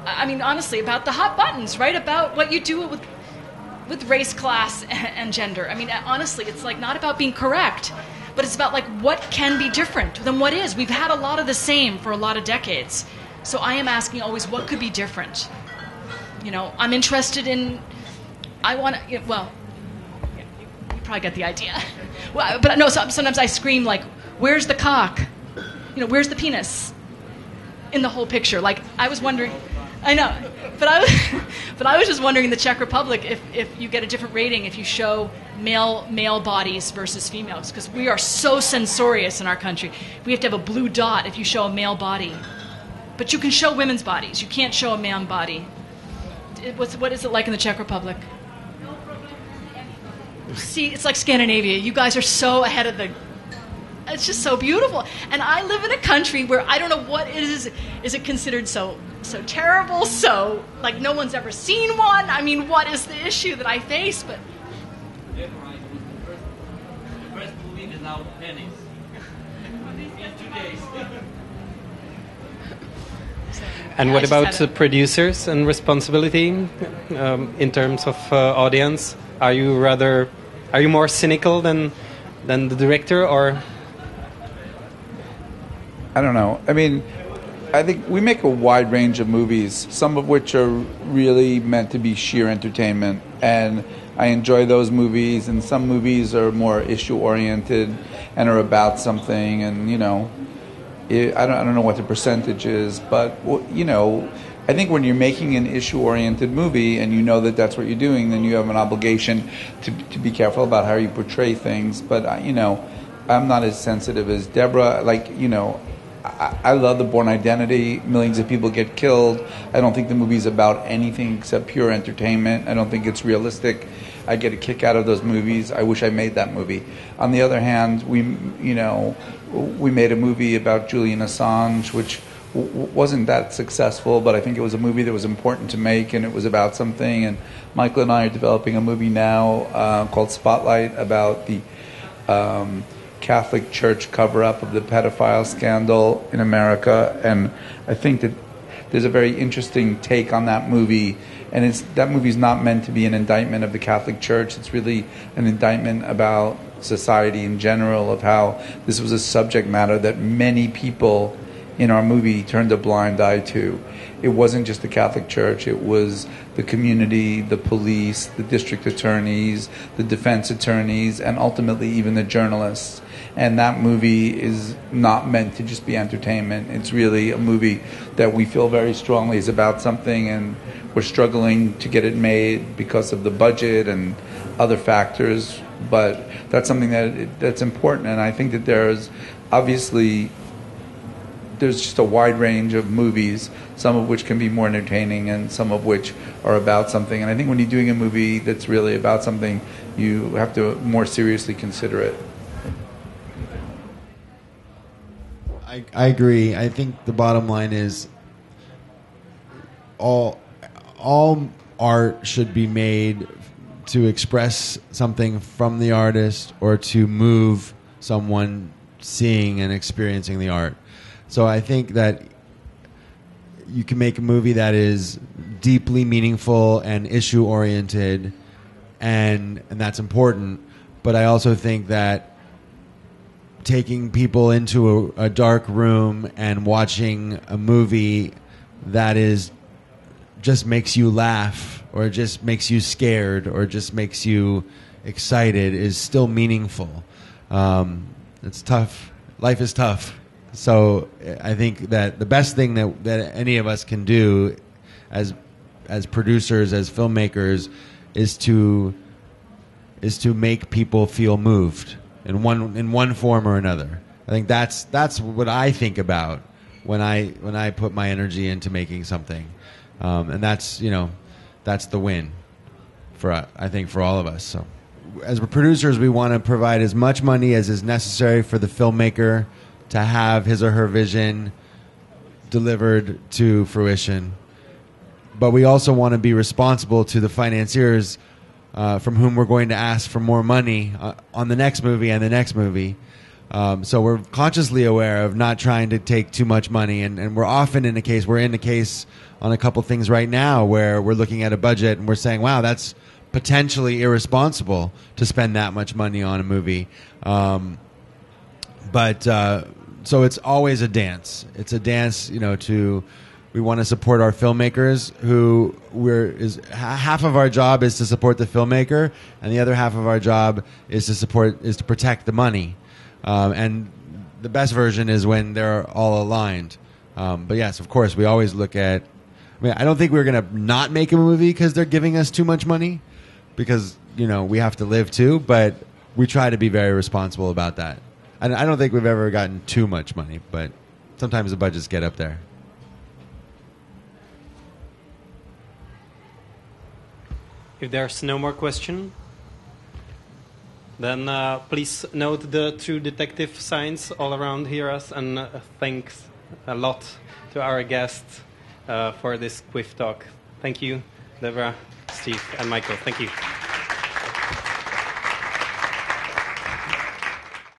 Honestly, about the hot buttons, right? About what you do with race, class, and gender. Honestly, it's like not about being correct, but it's about like what can be different than what is. We've had a lot of the same for a lot of decades. So I am asking always what could be different. I'm interested in. I want to. Well, yeah, you probably get the idea. Well, but no. Sometimes I scream like, "Where's the cock? Where's the penis?" In the whole picture. Like I was wondering. I know, but I was just wondering in the Czech Republic if you get a different rating if you show male bodies versus females, because we are so censorious in our country. We have to have a blue dot if you show a male body, but you can show women's bodies. You can't show a man body. What is it like in the Czech Republic? See, it's like Scandinavia. You guys are so ahead of the. It's just so beautiful, and I live in a country where I don't know what it is. Is it considered so terrible? So like no one's ever seen one. I mean, what is the issue that I face? But the first movie is now pennies. In 2 days. And what about the producers and responsibility in terms of audience? Are you more cynical than the director, or? I don't know. I mean, I think we make a wide range of movies, some of which are really meant to be sheer entertainment, and I enjoy those movies, and some movies are more issue-oriented and are about something, and, I don't know what the percentage is, but, I think when you're making an issue-oriented movie and you know that that's what you're doing, then you have an obligation to be careful about how you portray things, but, I'm not as sensitive as Debra, I love The Bourne Identity. Millions of people get killed. I don't think the movie's about anything except pure entertainment. I don't think it's realistic. I get a kick out of those movies. I wish I made that movie. On the other hand, we made a movie about Julian Assange, which wasn't that successful, but I think it was a movie that was important to make, and it was about something. And Michael and I are developing a movie now called Spotlight about the Catholic Church cover-up of the pedophile scandal in America, and I think that there's a very interesting take on that movie, and that movie's not meant to be an indictment of the Catholic Church. It's really an indictment about society in general, of how this was a subject matter that many people in our movie turned a blind eye to. It wasn't just the Catholic Church, it was the community, the police, the district attorneys, the defense attorneys, and ultimately even the journalists. And that movie is not meant to just be entertainment. It's really a movie that we feel very strongly is about something, and we're struggling to get it made because of the budget and other factors. But that's something that's important, and I think that there's just a wide range of movies, some of which can be more entertaining and some of which are about something. And I think when you're doing a movie that's really about something, you have to more seriously consider it. I agree. I think the bottom line is all art should be made to express something from the artist or to move someone seeing and experiencing the art. So I think that you can make a movie that is deeply meaningful and issue-oriented, and that's important. But I also think that taking people into a dark room and watching a movie that just makes you laugh, or just makes you scared, or just makes you excited is still meaningful. It's tough. Life is tough. So I think that the best thing that any of us can do as producers, as filmmakers, is to make people feel moved in one form or another. I think that's what I think about when I put my energy into making something, and that's the win I think for all of us. So as producers, we want to provide as much money as is necessary for the filmmaker to have his or her vision delivered to fruition. But we also want to be responsible to the financiers from whom we're going to ask for more money on the next movie and the next movie. So we're consciously aware of not trying to take too much money, and we're often in a case on a couple things right now where we're looking at a budget and we're saying, wow, that's potentially irresponsible to spend that much money on a movie. So it's always a dance. It's a dance, to We want to support our filmmakers, who half of our job is to support the filmmaker, and the other half of our job is to protect the money. And the best version is when they're all aligned. But yes, of course, we always look at. I mean, I don't think we're going to not make a movie because they're giving us too much money, because we have to live too. But we try to be very responsible about that. And I don't think we've ever gotten too much money, but sometimes the budgets get up there. If there's no more question, then please note the True Detective signs all around here, and thanks a lot to our guests for this KVIFF talk. Thank you, Debra, Steve, and Michael. Thank you.